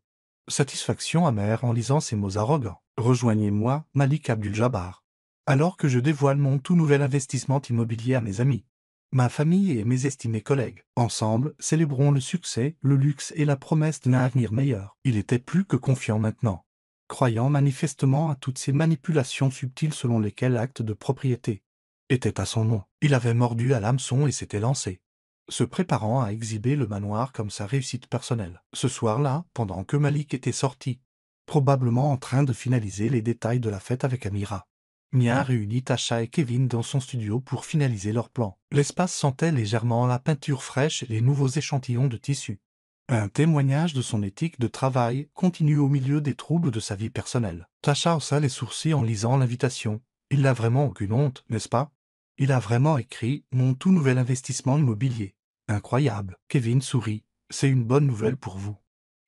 satisfaction amère en lisant ces mots arrogants. « Rejoignez-moi, Malik Abdul-Jabbar, alors que je dévoile mon tout nouvel investissement immobilier à mes amis, ma famille et mes estimés collègues. Ensemble, célébrons le succès, le luxe et la promesse d'un avenir meilleur. » Il était plus que confiant maintenant, croyant manifestement à toutes ces manipulations subtiles selon lesquelles l'acte de propriété était à son nom. Il avait mordu à l'hameçon et s'était lancé, se préparant à exhiber le manoir comme sa réussite personnelle. Ce soir-là, pendant que Malik était sorti, probablement en train de finaliser les détails de la fête avec Amira, Nia réunit Tasha et Kevin dans son studio pour finaliser leur plan. L'espace sentait légèrement la peinture fraîche et les nouveaux échantillons de tissu. Un témoignage de son éthique de travail continu au milieu des troubles de sa vie personnelle. Tasha haussa les sourcils en lisant l'invitation. Il n'a vraiment aucune honte, n'est-ce pas? Il a vraiment écrit « Mon tout nouvel investissement immobilier ». Incroyable. Kevin sourit. C'est une bonne nouvelle pour vous.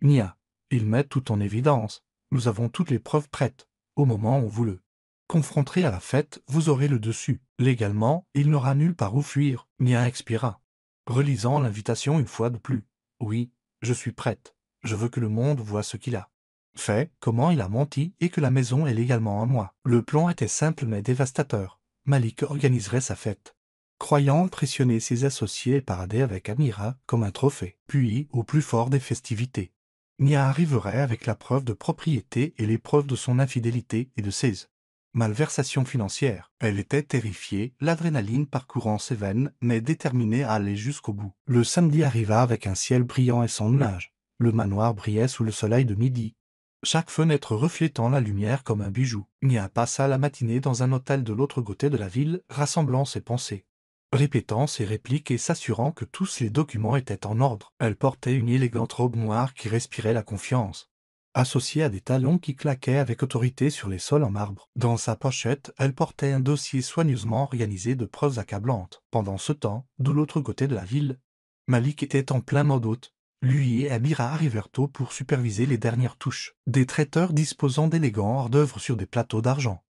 Nia. Il met tout en évidence. Nous avons toutes les preuves prêtes. Au moment où vous le confronterez à la fête, vous aurez le dessus. Légalement, il n'aura nulle part où fuir. Nia expira, relisant l'invitation une fois de plus. Oui, je suis prête. Je veux que le monde voie ce qu'il a fait, comment il a menti et que la maison est légalement à moi. Le plan était simple mais dévastateur. Malik organiserait sa fête, croyant impressionner ses associés et parader avec Amira comme un trophée. Puis, au plus fort des festivités, Nia arriverait avec la preuve de propriété et les preuves de son infidélité et de ses malversations financières. Elle était terrifiée, l'adrénaline parcourant ses veines, mais déterminée à aller jusqu'au bout. Le samedi arriva avec un ciel brillant et sans nuages. Le manoir brillait sous le soleil de midi, chaque fenêtre reflétant la lumière comme un bijou. Nia passa la matinée dans un hôtel de l'autre côté de la ville, rassemblant ses pensées, répétant ses répliques et s'assurant que tous les documents étaient en ordre. Elle portait une élégante robe noire qui respirait la confiance, associée à des talons qui claquaient avec autorité sur les sols en marbre. Dans sa pochette, elle portait un dossier soigneusement organisé de preuves accablantes. Pendant ce temps, de l'autre côté de la ville, Malik était en plein mode hôte. Lui et Amira arrivèrent tôt pour superviser les dernières touches. Des traiteurs disposant d'élégants hors-d'œuvre sur des plateaux d'argent.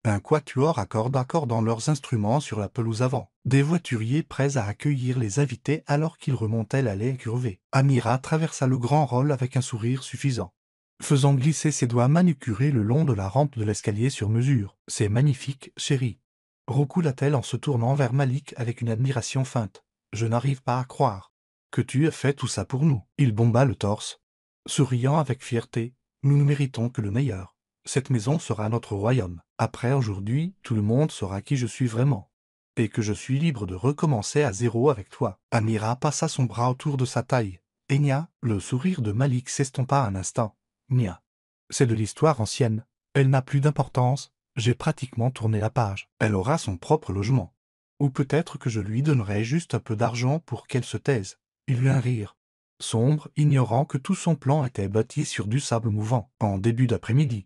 Un quatuor accordant leurs instruments sur la pelouse avant. Des voituriers prêts à accueillir les invités alors qu'ils remontaient l'allée curvée. Amira traversa le grand hall avec un sourire suffisant, faisant glisser ses doigts manucurés le long de la rampe de l'escalier sur mesure. « C'est magnifique, chérie », roucoula-t-elle en se tournant vers Malik avec une admiration feinte. « Je n'arrive pas à croire que tu aies fait tout ça pour nous. » Il bomba le torse, souriant avec fierté. « Nous ne méritons que le meilleur. Cette maison sera notre royaume. Après aujourd'hui, tout le monde saura qui je suis vraiment. Et que je suis libre de recommencer à zéro avec toi. » Amira passa son bras autour de sa taille. « Enya !» Le sourire de Malik s'estompa un instant. « Nia. C'est de l'histoire ancienne. Elle n'a plus d'importance. J'ai pratiquement tourné la page. Elle aura son propre logement. Ou peut-être que je lui donnerai juste un peu d'argent pour qu'elle se taise. » Il eut un rire sombre, ignorant que tout son plan était bâti sur du sable mouvant. En début d'après-midi,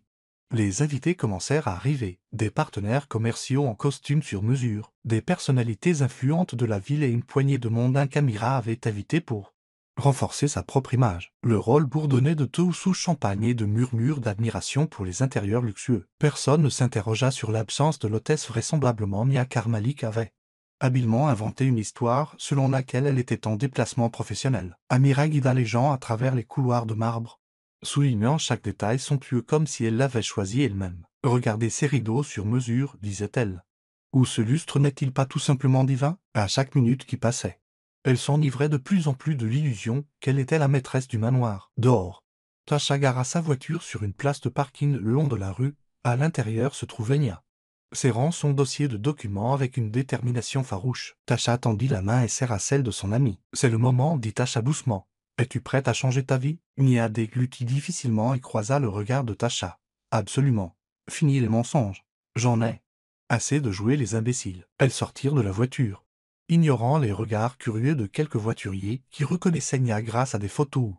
les invités commencèrent à arriver, des partenaires commerciaux en costume sur mesure, des personnalités influentes de la ville et une poignée de mondains qu'Amira avait invités pour renforcer sa propre image. Le rôle bourdonnait de tout sous champagne et de murmures d'admiration pour les intérieurs luxueux. Personne ne s'interrogea sur l'absence de l'hôtesse vraisemblablement Mia car Malik avait habilement inventé une histoire selon laquelle elle était en déplacement professionnel. Amira guida les gens à travers les couloirs de marbre, soulignant chaque détail somptueux comme si elle l'avait choisi elle-même. « Regardez ces rideaux sur mesure, disait-elle. Ou ce lustre n'est-il pas tout simplement divin ?» À chaque minute qui passait, elle s'enivrait de plus en plus de l'illusion qu'elle était la maîtresse du manoir. Dehors, Tasha gara sa voiture sur une place de parking le long de la rue. À l'intérieur se trouvait Nia, serrant son dossier de documents avec une détermination farouche. Tasha tendit la main et serra celle de son ami. « C'est le moment, dit Tasha doucement. Es-tu prête à changer ta vie ?» Nia déglutit difficilement et croisa le regard de Tasha. « Absolument. Fini les mensonges. J'en ai assez de jouer les imbéciles. » Elles sortirent de la voiture, ignorant les regards curieux de quelques voituriers qui reconnaissaient Nia grâce à des photos ou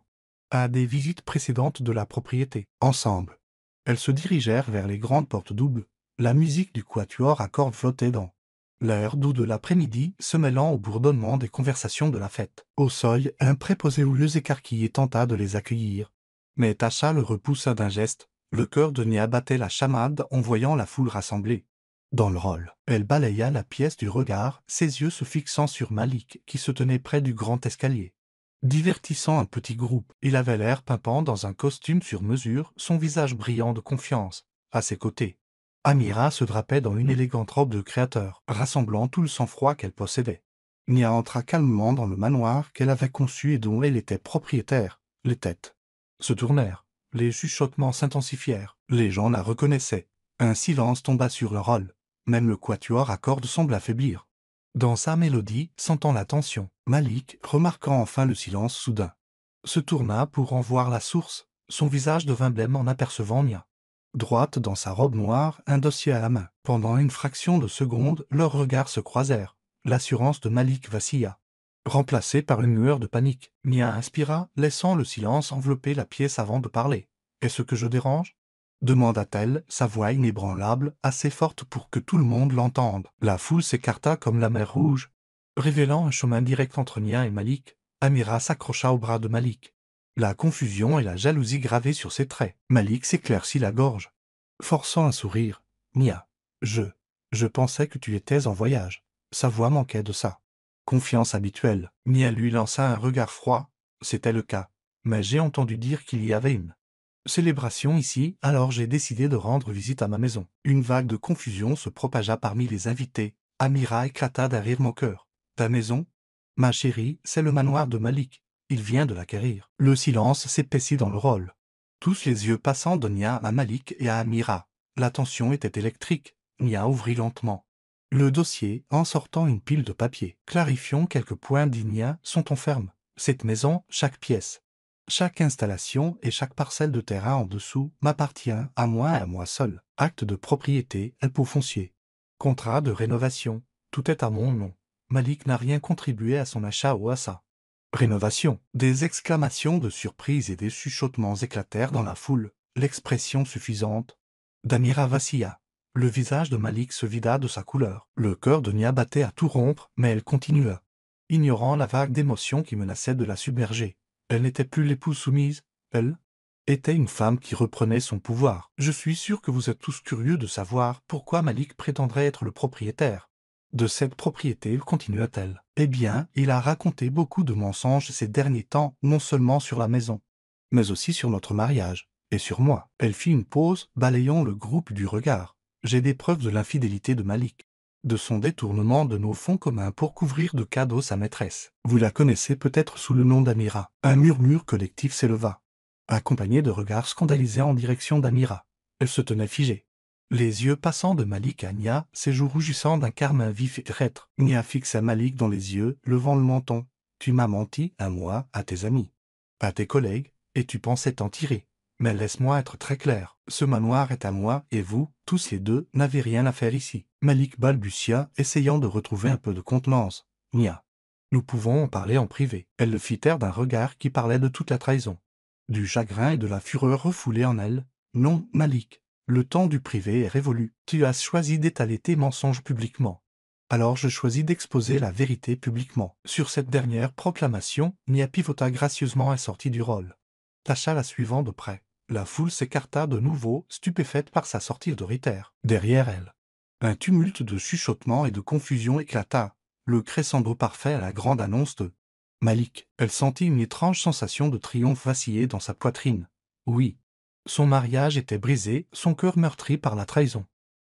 à des visites précédentes de la propriété. Ensemble, elles se dirigèrent vers les grandes portes doubles. La musique du quatuor à cordes flottait dans l'air doux de l'après-midi, se mêlant au bourdonnement des conversations de la fête. Au seuil, un préposé houleux écarquillé tenta de les accueillir. Mais Tasha le repoussa d'un geste. Le cœur de Nia battait la chamade en voyant la foule rassemblée dans le hall. Elle balaya la pièce du regard, ses yeux se fixant sur Malik qui se tenait près du grand escalier, divertissant un petit groupe. Il avait l'air pimpant dans un costume sur mesure, son visage brillant de confiance. À ses côtés, Amira se drapait dans une élégante robe de créateur, rassemblant tout le sang-froid qu'elle possédait. Nia entra calmement dans le manoir qu'elle avait conçu et dont elle était propriétaire. Les têtes se tournèrent, les chuchotements s'intensifièrent, les gens la reconnaissaient. Un silence tomba sur leur hall. Même le quatuor à cordes semble affaiblir dans sa mélodie, sentant la tension. Malik, remarquant enfin le silence soudain, se tourna pour en voir la source. Son visage devint blême en apercevant Nia, droite dans sa robe noire, un dossier à la main. Pendant une fraction de seconde, leurs regards se croisèrent. L'assurance de Malik vacilla, remplacée par une lueur de panique. Nia inspira, laissant le silence envelopper la pièce avant de parler. « Est-ce que je dérange ?» demanda-t-elle, sa voix inébranlable, assez forte pour que tout le monde l'entende. La foule s'écarta comme la mer Rouge, révélant un chemin direct entre Nia et Malik. Amira s'accrocha au bras de Malik, la confusion et la jalousie gravées sur ses traits. Malik s'éclaircit la gorge, forçant un sourire. « Nia, je pensais que tu étais en voyage. » Sa voix manquait de sa confiance habituelle. Nia lui lança un regard froid. C'était le cas, mais j'ai entendu dire qu'il y avait une célébration ici, alors j'ai décidé de rendre visite à ma maison. Une vague de confusion se propagea parmi les invités. Amira éclata d'un rire moqueur. « Ta maison ? Ma chérie, c'est le manoir de Malik. Il vient de l'acquérir. » Le silence s'épaissit dans le rôle, tous les yeux passant de Nia à Malik et à Amira. La tension était électrique. Nia ouvrit lentement le dossier en sortant une pile de papier. « Clarifions quelques points, dit Nia, sont en ferme. Cette maison, chaque pièce, chaque installation et chaque parcelle de terrain en dessous m'appartient à moi et à moi seul. Acte de propriété, impôt foncier, contrat de rénovation, tout est à mon nom. Malik n'a rien contribué à son achat ou à sa rénovation. » Des exclamations de surprise et des chuchotements éclatèrent dans la foule. l'expression suffisante. Damira vacilla. Le visage de Malik se vida de sa couleur. Le cœur de Nia battait à tout rompre, mais elle continua. Ignorant la vague d'émotions qui menaçait de la submerger. Elle n'était plus l'épouse soumise, elle était une femme qui reprenait son pouvoir. Je suis sûr que vous êtes tous curieux de savoir pourquoi Malik prétendrait être le propriétaire de cette propriété, continua-t-elle. Eh bien, il a raconté beaucoup de mensonges ces derniers temps, non seulement sur la maison, mais aussi sur notre mariage, et sur moi. Elle fit une pause, balayant le groupe du regard. J'ai des preuves de l'infidélité de Malik, de son détournement de nos fonds communs pour couvrir de cadeaux sa maîtresse. Vous la connaissez peut-être sous le nom d'Amira. Un murmure collectif s'éleva, accompagné de regards scandalisés en direction d'Amira. Elle se tenait figée. Les yeux passants de Malik à Nia, ses joues rougissant d'un carmin vif et traître. Nia fixa Malik dans les yeux, levant le menton. Tu m'as menti, à moi, à tes amis, à tes collègues, et tu pensais t'en tirer. Mais laisse-moi être très clair. Ce manoir est à moi, et vous, tous les deux, n'avez rien à faire ici. Malik balbutia, essayant de retrouver un peu de contenance. Nia. Nous pouvons en parler en privé. Elle le fit taire d'un regard qui parlait de toute la trahison, du chagrin et de la fureur refoulée en elle. Non, Malik. Le temps du privé est révolu. Tu as choisi d'étaler tes mensonges publiquement. Alors je choisis d'exposer la vérité publiquement. Sur cette dernière proclamation, Nia pivota gracieusement et sortit du rôle, tâcha la suivant de près. La foule s'écarta de nouveau, stupéfaite par sa sortie autoritaire. Derrière elle, un tumulte de chuchotements et de confusion éclata, le crescendo parfait à la grande annonce de Malik. Elle sentit une étrange sensation de triomphe vaciller dans sa poitrine. Oui. Son mariage était brisé, son cœur meurtri par la trahison.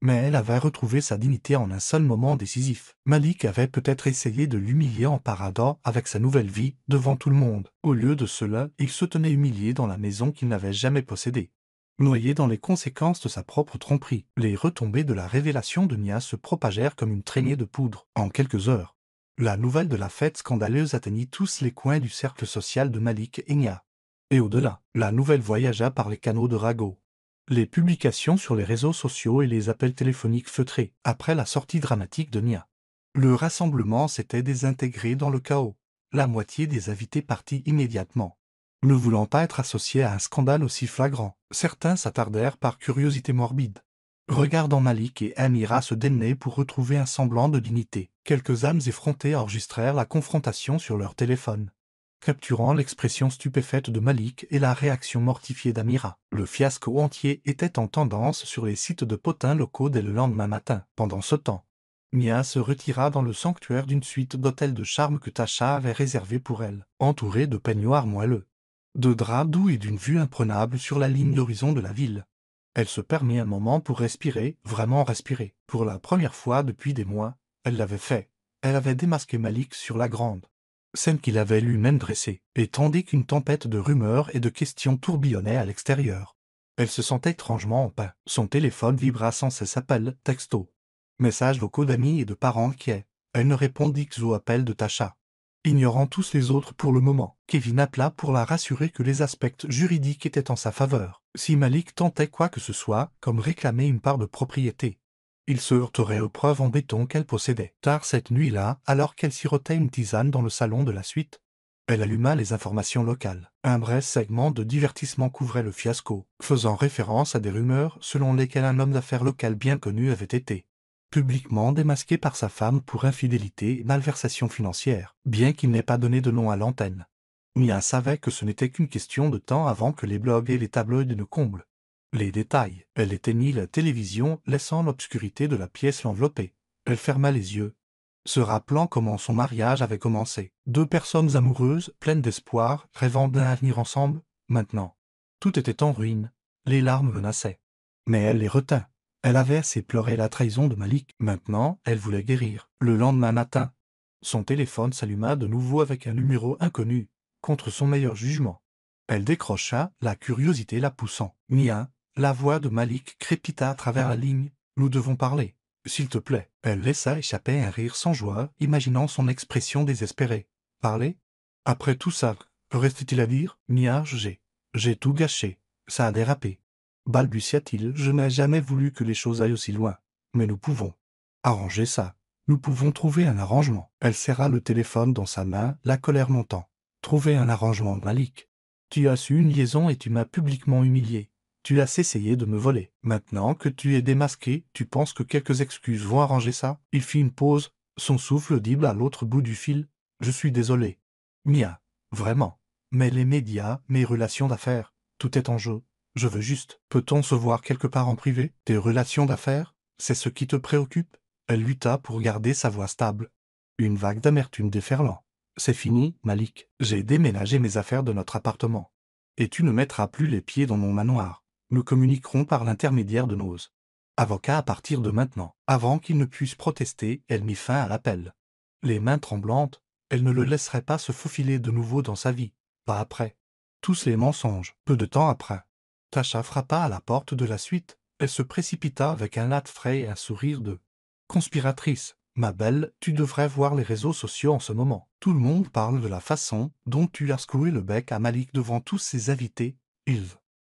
Mais elle avait retrouvé sa dignité en un seul moment décisif. Malik avait peut-être essayé de l'humilier en paradant avec sa nouvelle vie devant tout le monde. Au lieu de cela, il se tenait humilié dans la maison qu'il n'avait jamais possédée, noyé dans les conséquences de sa propre tromperie. Les retombées de la révélation de Nia se propagèrent comme une traînée de poudre. En quelques heures, la nouvelle de la fête scandaleuse atteignit tous les coins du cercle social de Malik et Nia. Et au-delà, la nouvelle voyagea par les canaux de Rago, les publications sur les réseaux sociaux et les appels téléphoniques feutrés, après la sortie dramatique de Nia. Le rassemblement s'était désintégré dans le chaos. La moitié des invités partit immédiatement, ne voulant pas être associés à un scandale aussi flagrant. Certains s'attardèrent par curiosité morbide, regardant Malik et Amira se démener pour retrouver un semblant de dignité. Quelques âmes effrontées enregistrèrent la confrontation sur leur téléphone, capturant l'expression stupéfaite de Malik et la réaction mortifiée d'Amira. Le fiasco entier était en tendance sur les sites de potins locaux dès le lendemain matin. Pendant ce temps, Mia se retira dans le sanctuaire d'une suite d'hôtels de charme que Tasha avait réservé pour elle, entourée de peignoirs moelleux, de draps doux et d'une vue imprenable sur la ligne d'horizon de la ville. Elle se permit un moment pour respirer, vraiment respirer. Pour la première fois depuis des mois, elle l'avait fait. Elle avait démasqué Malik sur la grande scène qu'il avait lui-même dressée, et tandis qu'une tempête de rumeurs et de questions tourbillonnait à l'extérieur, elle se sentait étrangement en paix. Son téléphone vibra sans cesse, appels, textos, messages vocaux d'amis et de parents inquiets. Elle ne répondit qu'aux appels de Tasha, ignorant tous les autres pour le moment. Kevin appela pour la rassurer que les aspects juridiques étaient en sa faveur. Si Malik tentait quoi que ce soit, comme réclamer une part de propriété, il se heurterait aux preuves en béton qu'elle possédait. Tard cette nuit-là, alors qu'elle sirotait une tisane dans le salon de la suite, elle alluma les informations locales. Un bref segment de divertissement couvrait le fiasco, faisant référence à des rumeurs selon lesquelles un homme d'affaires local bien connu avait été publiquement démasqué par sa femme pour infidélité et malversation financière, bien qu'il n'ait pas donné de nom à l'antenne. Mia savait que ce n'était qu'une question de temps avant que les blogs et les tabloïds ne comblent les détails. Elle éteignit la télévision, laissant l'obscurité de la pièce l'envelopper. Elle ferma les yeux, se rappelant comment son mariage avait commencé. Deux personnes amoureuses, pleines d'espoir, rêvant d'un avenir ensemble. Maintenant, tout était en ruine. Les larmes menaçaient. Mais elle les retint. Elle avait assez pleuré la trahison de Malik. Maintenant, elle voulait guérir. Le lendemain matin, son téléphone s'alluma de nouveau avec un numéro inconnu, contre son meilleur jugement. Elle décrocha, la curiosité la poussant. Mia. La voix de Malik crépita à travers la ligne. « Nous devons parler. S'il te plaît. » Elle laissa échapper un rire sans joie, imaginant son expression désespérée. « Parler ? Après tout ça, que restait-il à dire ? Mia, j'ai tout gâché. Ça a dérapé. » Balbutia-t-il. « Je n'ai jamais voulu que les choses aillent aussi loin. Mais nous pouvons arranger ça. Nous pouvons trouver un arrangement. » Elle serra le téléphone dans sa main, la colère montant. « Trouver un arrangement, Malik. Tu as su une liaison et tu m'as publiquement humilié. Tu as essayé de me voler. Maintenant que tu es démasqué, tu penses que quelques excuses vont arranger ça? Il fit une pause, son souffle audible à l'autre bout du fil. Je suis désolé. Mia. Vraiment. Mais les médias, mes relations d'affaires, tout est en jeu. Je veux juste. Peut-on se voir quelque part en privé? Tes relations d'affaires? C'est ce qui te préoccupe? Elle lutta pour garder sa voix stable. Une vague d'amertume déferlant. C'est fini, Malik. J'ai déménagé mes affaires de notre appartement. Et tu ne mettras plus les pieds dans mon manoir. Nous communiquerons par l'intermédiaire de nos avocats à partir de maintenant. Avant qu'il ne puisse protester, elle mit fin à l'appel. Les mains tremblantes, elle ne le laisserait pas se faufiler de nouveau dans sa vie. Pas après. Tous les mensonges. Peu de temps après. Tasha frappa à la porte de la suite. Elle se précipita avec un latte frais et un sourire de conspiratrice. Ma belle, tu devrais voir les réseaux sociaux en ce moment. Tout le monde parle de la façon dont tu as secoué le bec à Malik devant tous ses invités. Il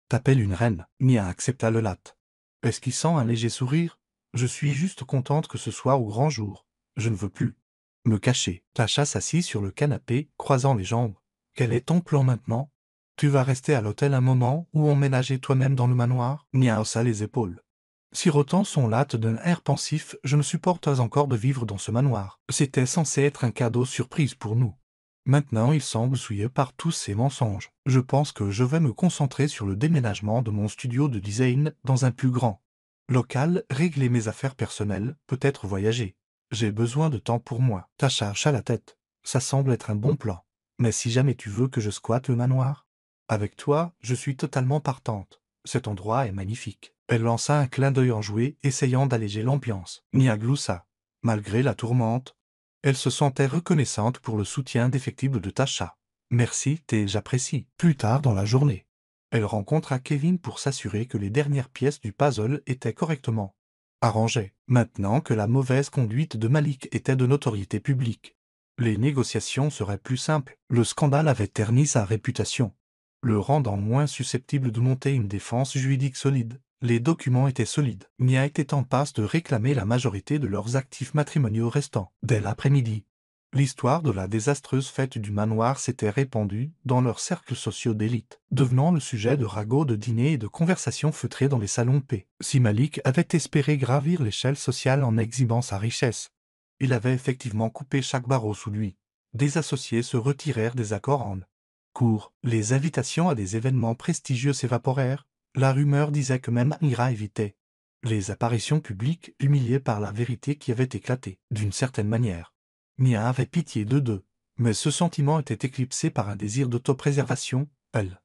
t'appelle une reine. Mia accepta le latte. Esquissant un léger sourire. Je suis juste contente que ce soit au grand jour. Je ne veux plus me cacher. Tasha s'assit sur le canapé, croisant les jambes. Quel est ton plan maintenant? Tu vas rester à l'hôtel un moment ou emménager toi-même dans le manoir? Mia haussa les épaules. Sirotant son latte d'un air pensif, je ne supporte pas encore de vivre dans ce manoir. C'était censé être un cadeau surprise pour nous. Maintenant il semble souillé par tous ces mensonges. Je pense que je vais me concentrer sur le déménagement de mon studio de design dans un plus grand local, régler mes affaires personnelles, peut-être voyager. J'ai besoin de temps pour moi. Tasha hocha la tête. Ça semble être un bon plan. Mais si jamais tu veux que je squatte le manoir? Avec toi, je suis totalement partante. Cet endroit est magnifique. Elle lança un clin d'œil enjoué, essayant d'alléger l'ambiance. Mia gloussa. Malgré la tourmente, elle se sentait reconnaissante pour le soutien défectible de Tasha. Merci, j'apprécie. Plus tard dans la journée, elle rencontra Kevin pour s'assurer que les dernières pièces du puzzle étaient correctement arrangées. Maintenant que la mauvaise conduite de Malik était de notoriété publique, les négociations seraient plus simples. Le scandale avait terni sa réputation, le rendant moins susceptible de monter une défense juridique solide. Les documents étaient solides. Mia était en passe de réclamer la majorité de leurs actifs matrimoniaux restants. Dès l'après-midi, l'histoire de la désastreuse fête du manoir s'était répandue dans leurs cercles sociaux d'élite, devenant le sujet de ragots de dîners et de conversations feutrées dans les salons de paix. Si Malik avait espéré gravir l'échelle sociale en exhibant sa richesse, il avait effectivement coupé chaque barreau sous lui. Des associés se retirèrent des accords en cours. Les invitations à des événements prestigieux s'évaporèrent. La rumeur disait que même Amira évitait les apparitions publiques, humiliée par la vérité qui avait éclaté. D'une certaine manière, Mia avait pitié d'eux, mais ce sentiment était éclipsé par un désir d'autopréservation. Elle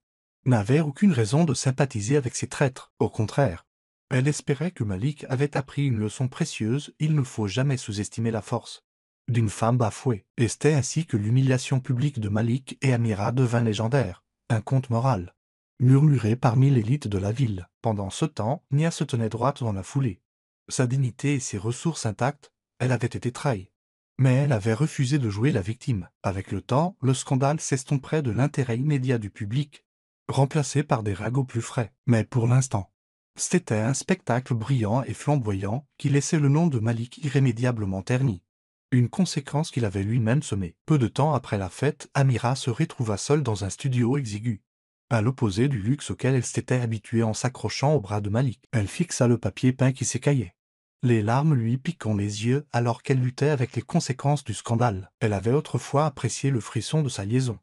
n'avait aucune raison de sympathiser avec ces traîtres. Au contraire, elle espérait que Malik avait appris une leçon précieuse. Il ne faut jamais sous-estimer la force d'une femme bafouée. Et c'était ainsi que l'humiliation publique de Malik et Amira devint légendaire, un conte moral murmuré parmi l'élite de la ville. Pendant ce temps, Mia se tenait droite dans la foulée. Sa dignité et ses ressources intactes, elle avait été trahie. Mais elle avait refusé de jouer la victime. Avec le temps, le scandale s'estomperait de l'intérêt immédiat du public, remplacé par des ragots plus frais. Mais pour l'instant, c'était un spectacle brillant et flamboyant qui laissait le nom de Malik irrémédiablement terni. Une conséquence qu'il avait lui-même semée. Peu de temps après la fête, Amira se retrouva seule dans un studio exigu, à l'opposé du luxe auquel elle s'était habituée en s'accrochant au bras de Malik. Elle fixa le papier peint qui s'écaillait, les larmes lui piquant les yeux alors qu'elle luttait avec les conséquences du scandale. Elle avait autrefois apprécié le frisson de sa liaison,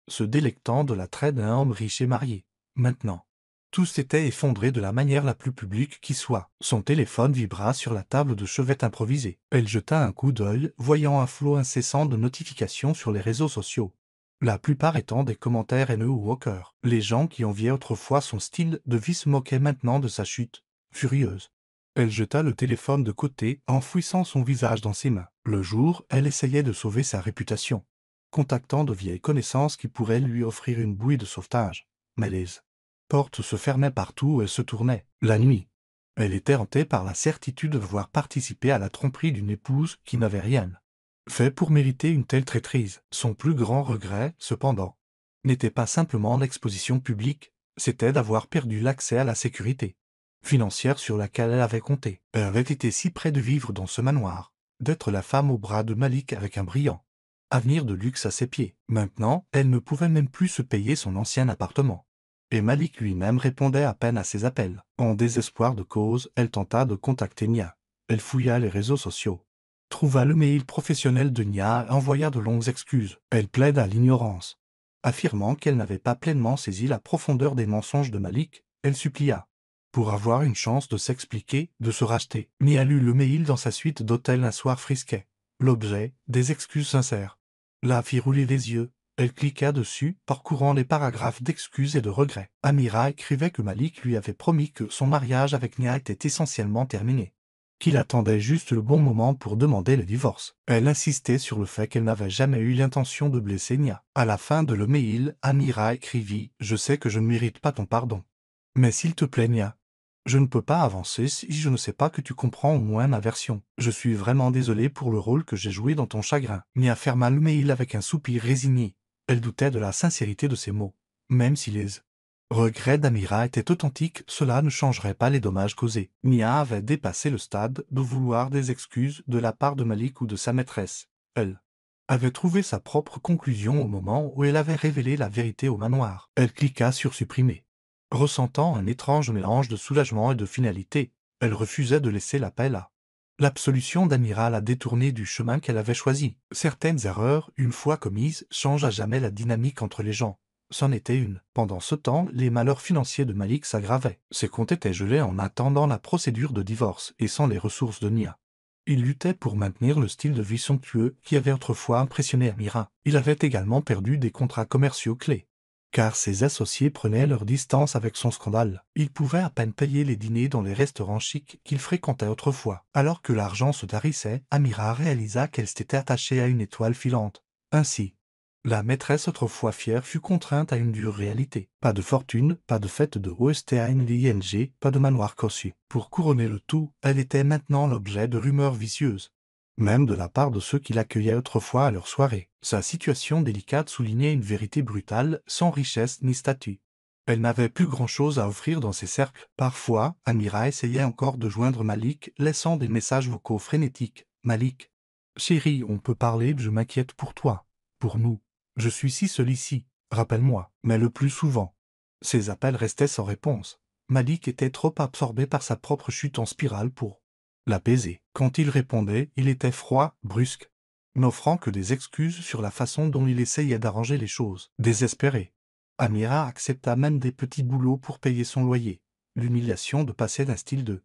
se délectant de l'attrait d'un homme riche et marié. Maintenant, tout s'était effondré de la manière la plus publique qui soit. Son téléphone vibra sur la table de chevet improvisée. Elle jeta un coup d'œil, voyant un flot incessant de notifications sur les réseaux sociaux, la plupart étant des commentaires haineux ou moqueurs. Les gens qui enviaient autrefois son style de vie se moquaient maintenant de sa chute, furieuse. Elle jeta le téléphone de côté, enfouissant son visage dans ses mains. Le jour, elle essayait de sauver sa réputation, contactant de vieilles connaissances qui pourraient lui offrir une bouée de sauvetage. Mais les portes se fermaient partout où elle se tournait. La nuit, elle était hantée par la certitude de voir participer à la tromperie d'une épouse qui n'avait rien fait pour mériter une telle traîtrise. Son plus grand regret, cependant, n'était pas simplement l'exposition publique, c'était d'avoir perdu l'accès à la sécurité financière sur laquelle elle avait compté. Elle avait été si près de vivre dans ce manoir, d'être la femme au bras de Malik avec un brillant avenir de luxe à ses pieds. Maintenant, elle ne pouvait même plus se payer son ancien appartement. Et Malik lui-même répondait à peine à ses appels. En désespoir de cause, elle tenta de contacter Nia. Elle fouilla les réseaux sociaux, trouva le mail professionnel de Nia et envoya de longues excuses. Elle plaide à l'ignorance. Affirmant qu'elle n'avait pas pleinement saisi la profondeur des mensonges de Malik, elle supplia, pour avoir une chance de s'expliquer, de se racheter. Nia lut le mail dans sa suite d'hôtel un soir frisquet. L'objet, des excuses sincères. La fit rouler les yeux. Elle cliqua dessus, parcourant les paragraphes d'excuses et de regrets. Amira écrivait que Malik lui avait promis que son mariage avec Nia était essentiellement terminé, qu'il attendait juste le bon moment pour demander le divorce. Elle insistait sur le fait qu'elle n'avait jamais eu l'intention de blesser Nia. À la fin de le mail, Amira écrivit « Je sais que je ne mérite pas ton pardon. Mais s'il te plaît Nia, je ne peux pas avancer si je ne sais pas que tu comprends au moins ma version. Je suis vraiment désolé pour le rôle que j'ai joué dans ton chagrin. » Nia ferma le mail avec un soupir résigné. Elle doutait de la sincérité de ses mots. Même si les regrets d'Amira étaient authentiques, cela ne changerait pas les dommages causés. Nia avait dépassé le stade de vouloir des excuses de la part de Malik ou de sa maîtresse. Elle avait trouvé sa propre conclusion au moment où elle avait révélé la vérité au manoir. Elle cliqua sur supprimer. Ressentant un étrange mélange de soulagement et de finalité, elle refusait de laisser l'appel à l'absolution d'Amira la détourner du chemin qu'elle avait choisi. Certaines erreurs, une fois commises, changent à jamais la dynamique entre les gens. C'en était une. Pendant ce temps, les malheurs financiers de Malik s'aggravaient. Ses comptes étaient gelés en attendant la procédure de divorce et sans les ressources de Nia. Il luttait pour maintenir le style de vie somptueux qui avait autrefois impressionné Amira. Il avait également perdu des contrats commerciaux clés, car ses associés prenaient leur distance avec son scandale. Il pouvait à peine payer les dîners dans les restaurants chics qu'il fréquentait autrefois. Alors que l'argent se tarissait, Amira réalisa qu'elle s'était attachée à une étoile filante. Ainsi, la maîtresse autrefois fière fut contrainte à une dure réalité. Pas de fortune, pas de fête de OSTANLING, pas de manoir cossu. Pour couronner le tout, elle était maintenant l'objet de rumeurs vicieuses, même de la part de ceux qui l'accueillaient autrefois à leurs soirées. Sa situation délicate soulignait une vérité brutale, sans richesse ni statut. Elle n'avait plus grand-chose à offrir dans ces cercles. Parfois, Amira essayait encore de joindre Malik, laissant des messages vocaux frénétiques. « Malik, chérie, on peut parler, je m'inquiète pour toi, pour nous. Je suis si seul ici, rappelle-moi. » Mais le plus souvent, ses appels restaient sans réponse. Malik était trop absorbé par sa propre chute en spirale pour l'apaiser. Quand il répondait, il était froid, brusque, n'offrant que des excuses sur la façon dont il essayait d'arranger les choses. Désespérée, Amira accepta même des petits boulots pour payer son loyer. L'humiliation de passer d'un style de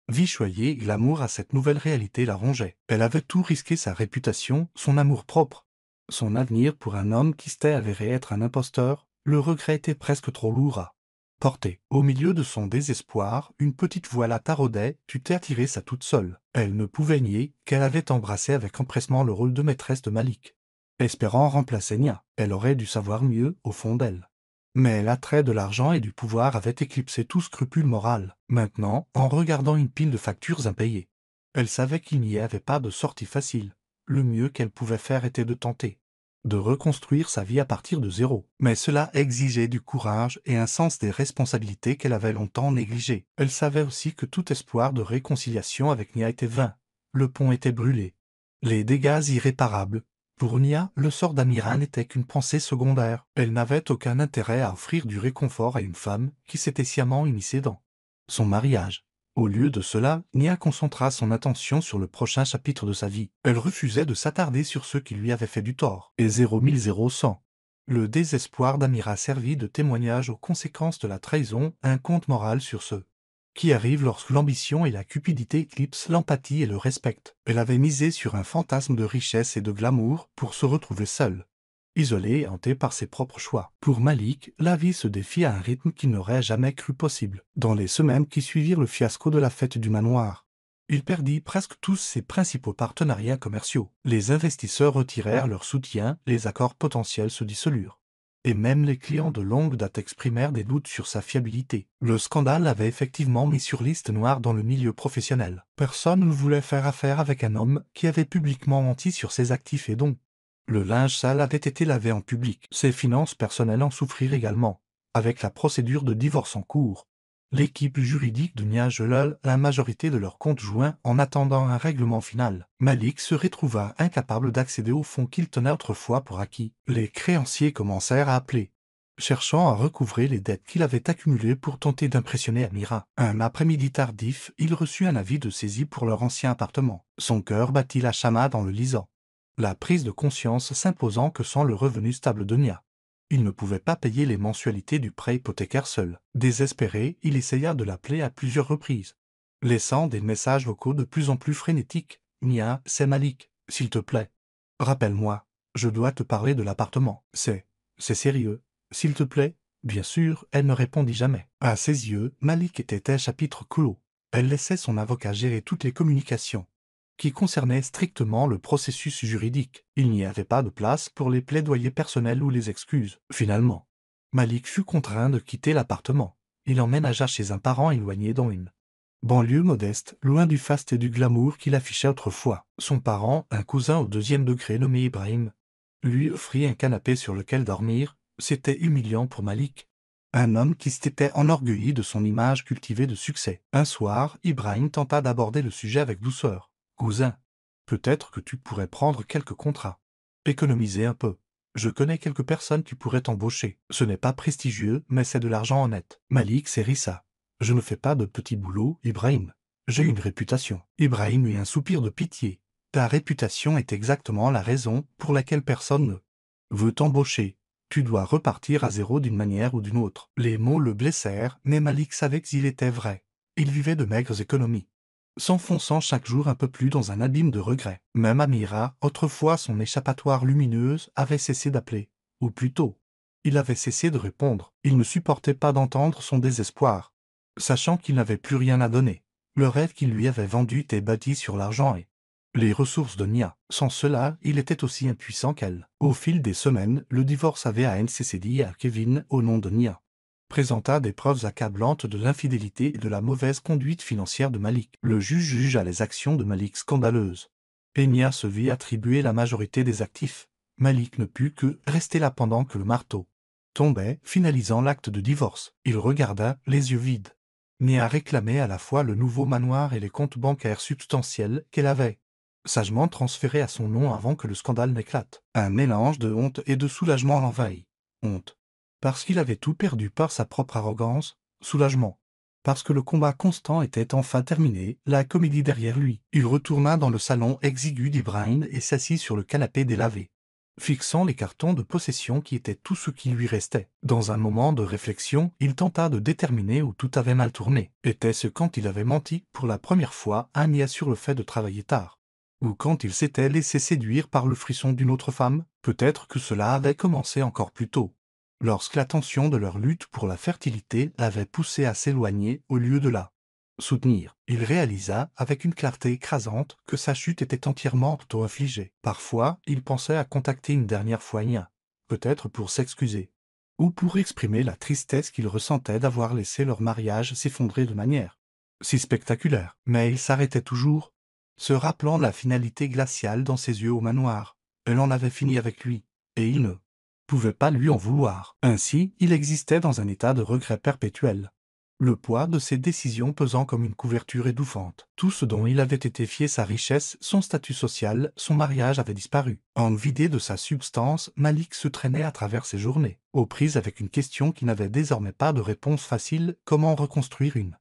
vie choyée et l'amour à cette nouvelle réalité la rongeait. Elle avait tout risqué, sa réputation, son amour-propre, son avenir pour un homme qui s'était avéré être un imposteur. Le regret était presque trop lourd à porter. Au milieu de son désespoir, une petite voix la taraudait « Tu t'es attirée ça toute seule ». Elle ne pouvait nier qu'elle avait embrassé avec empressement le rôle de maîtresse de Malik, espérant remplacer Nia. Elle aurait dû savoir mieux au fond d'elle. Mais l'attrait de l'argent et du pouvoir avait éclipsé tout scrupule moral. Maintenant, en regardant une pile de factures impayées, elle savait qu'il n'y avait pas de sortie facile. Le mieux qu'elle pouvait faire était de tenter de reconstruire sa vie à partir de zéro. Mais cela exigeait du courage et un sens des responsabilités qu'elle avait longtemps négligées. Elle savait aussi que tout espoir de réconciliation avec Nia était vain. Le pont était brûlé. Les dégâts irréparables. Pour Nia, le sort d'Amira n'était qu'une pensée secondaire. Elle n'avait aucun intérêt à offrir du réconfort à une femme qui s'était sciemment immiscée dans son mariage. Au lieu de cela, Nia concentra son attention sur le prochain chapitre de sa vie. Elle refusait de s'attarder sur ceux qui lui avaient fait du tort. Et 0 100. Le désespoir d'Amira servit de témoignage aux conséquences de la trahison, un conte moral sur ceux qui arrive lorsque l'ambition et la cupidité éclipsent l'empathie et le respect. Elle avait misé sur un fantasme de richesse et de glamour pour se retrouver seule, isolée et hantée par ses propres choix. Pour Malik, la vie se défie à un rythme qu'il n'aurait jamais cru possible. Dans les semaines qui suivirent le fiasco de la fête du manoir, il perdit presque tous ses principaux partenariats commerciaux. Les investisseurs retirèrent leur soutien, les accords potentiels se dissolurent. Et même les clients de longue date exprimèrent des doutes sur sa fiabilité. Le scandale avait effectivement mis sur liste noire dans le milieu professionnel. Personne ne voulait faire affaire avec un homme qui avait publiquement menti sur ses actifs et dons. Le linge sale avait été lavé en public. Ses finances personnelles en souffrirent également, avec la procédure de divorce en cours. L'équipe juridique de Nia gelait la majorité de leurs comptes joints en attendant un règlement final. Malik se retrouva incapable d'accéder aux fonds qu'il tenait autrefois pour acquis. Les créanciers commencèrent à appeler cherchant à recouvrer les dettes qu'il avait accumulées pour tenter d'impressionner Amira. Un après-midi tardif, il reçut un avis de saisie pour leur ancien appartement. Son cœur battit la chamade en le lisant. La prise de conscience s'imposant que sans le revenu stable de Nia, il ne pouvait pas payer les mensualités du prêt hypothécaire seul. Désespéré, il essaya de l'appeler à plusieurs reprises, laissant des messages vocaux de plus en plus frénétiques. « Nia, c'est Malik, s'il te plaît. Rappelle-moi, je dois te parler de l'appartement. C'est sérieux, s'il te plaît. » Bien sûr, elle ne répondit jamais. À ses yeux, Malik était un chapitre clos. Elle laissait son avocat gérer toutes les communications qui concernaient strictement le processus juridique. Il n'y avait pas de place pour les plaidoyers personnels ou les excuses. Finalement, Malik fut contraint de quitter l'appartement. Il emménagea chez un parent éloigné dans une banlieue modeste, loin du faste et du glamour qu'il affichait autrefois. Son parent, un cousin au 2e degré nommé Ibrahim, lui offrit un canapé sur lequel dormir. C'était humiliant pour Malik, un homme qui s'était enorgueilli de son image cultivée de succès. Un soir, Ibrahim tenta d'aborder le sujet avec douceur. « Cousin, peut-être que tu pourrais prendre quelques contrats. Économiser un peu. Je connais quelques personnes qui pourraient t'embaucher. Ce n'est pas prestigieux, mais c'est de l'argent honnête. » Malik s'hérissa. « Je ne fais pas de petits boulots, Ibrahim. J'ai une réputation. » Ibrahim eut un soupir de pitié. « Ta réputation est exactement la raison pour laquelle personne ne veut t'embaucher. Tu dois repartir à zéro d'une manière ou d'une autre. » Les mots le blessèrent, mais Malik savait qu'il était vrai. Il vivait de maigres économies, s'enfonçant chaque jour un peu plus dans un abîme de regrets. Même Amira, autrefois son échappatoire lumineuse, avait cessé d'appeler. Ou plutôt, il avait cessé de répondre. Il ne supportait pas d'entendre son désespoir, sachant qu'il n'avait plus rien à donner. Le rêve qu'il lui avait vendu était bâti sur l'argent et les ressources de Nia. Sans cela, il était aussi impuissant qu'elle. Au fil des semaines, le divorce avait cessé dit à Kevin au nom de Nia, présenta des preuves accablantes de l'infidélité et de la mauvaise conduite financière de Malik. Le juge jugea les actions de Malik scandaleuses. Et Nia se vit attribuer la majorité des actifs. Malik ne put que rester là pendant que le marteau tombait, finalisant l'acte de divorce. Il regarda, les yeux vides. Nia réclamait à la fois le nouveau manoir et les comptes bancaires substantiels qu'elle avait sagement transférés à son nom avant que le scandale n'éclate. Un mélange de honte et de soulagement l'envahit. Honte, parce qu'il avait tout perdu par sa propre arrogance. Soulagement, parce que le combat constant était enfin terminé, la comédie derrière lui. Il retourna dans le salon exigu d'Ibrahim et s'assit sur le canapé délavé, fixant les cartons de possession qui étaient tout ce qui lui restait. Dans un moment de réflexion, il tenta de déterminer où tout avait mal tourné. Était-ce quand il avait menti pour la première fois à Nia sur le fait de travailler tard? Ou quand il s'était laissé séduire par le frisson d'une autre femme? Peut-être que cela avait commencé encore plus tôt, lorsque la tension de leur lutte pour la fertilité l'avait poussé à s'éloigner au lieu de la soutenir. Il réalisa, avec une clarté écrasante, que sa chute était entièrement auto-infligée. Parfois, il pensait à contacter une dernière fois Nia, peut-être pour s'excuser, ou pour exprimer la tristesse qu'il ressentait d'avoir laissé leur mariage s'effondrer de manière si spectaculaire. Mais il s'arrêtait toujours, se rappelant la finalité glaciale dans ses yeux au manoir. Elle en avait fini avec lui, et il ne pouvait pas lui en vouloir. Ainsi, il existait dans un état de regret perpétuel, le poids de ses décisions pesant comme une couverture étouffante. Tout ce dont il avait été fier, sa richesse, son statut social, son mariage avait disparu. En vidé de sa substance, Malik se traînait à travers ses journées, aux prises avec une question qui n'avait désormais pas de réponse facile: comment reconstruire une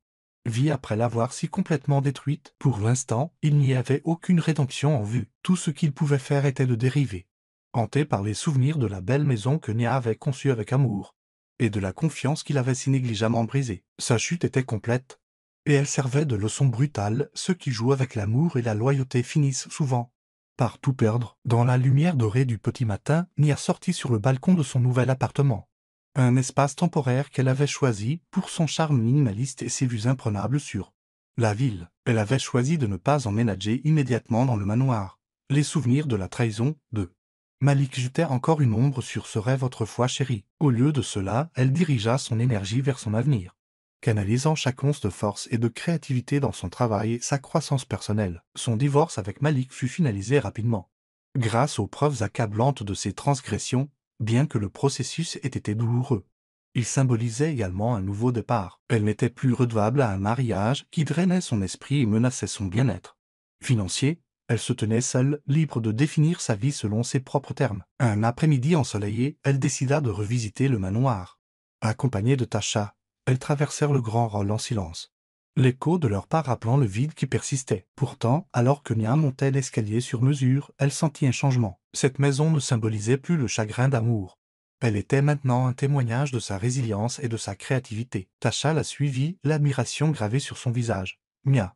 vie après l'avoir si complètement détruite? Pour l'instant, il n'y avait aucune rédemption en vue. Tout ce qu'il pouvait faire était de dériver, hanté par les souvenirs de la belle maison que Nia avait conçue avec amour, et de la confiance qu'il avait si négligemment brisée. Sa chute était complète, et elle servait de leçon brutale. Ceux qui jouent avec l'amour et la loyauté finissent souvent par tout perdre. Dans la lumière dorée du petit matin, Nia sortit sur le balcon de son nouvel appartement, un espace temporaire qu'elle avait choisi pour son charme minimaliste et ses vues imprenables sur la ville. Elle avait choisi de ne pas emménager immédiatement dans le manoir. Les souvenirs de la trahison de Malik jetaient encore une ombre sur ce rêve autrefois chéri. Au lieu de cela, elle dirigea son énergie vers son avenir, canalisant chaque once de force et de créativité dans son travail et sa croissance personnelle. Son divorce avec Malik fut finalisé rapidement, grâce aux preuves accablantes de ses transgressions, bien que le processus ait été douloureux. Il symbolisait également un nouveau départ. Elle n'était plus redevable à un mariage qui drainait son esprit et menaçait son bien-être financier. Elle se tenait seule, libre de définir sa vie selon ses propres termes. Un après-midi ensoleillé, elle décida de revisiter le manoir. Accompagnée de Tasha, elles traversèrent le grand hall en silence. L'écho de leurs pas rappelant le vide qui persistait. Pourtant, alors que Nia montait l'escalier sur mesure, elle sentit un changement. Cette maison ne symbolisait plus le chagrin d'amour. Elle était maintenant un témoignage de sa résilience et de sa créativité. Tasha la suivit, l'admiration gravée sur son visage. Nia.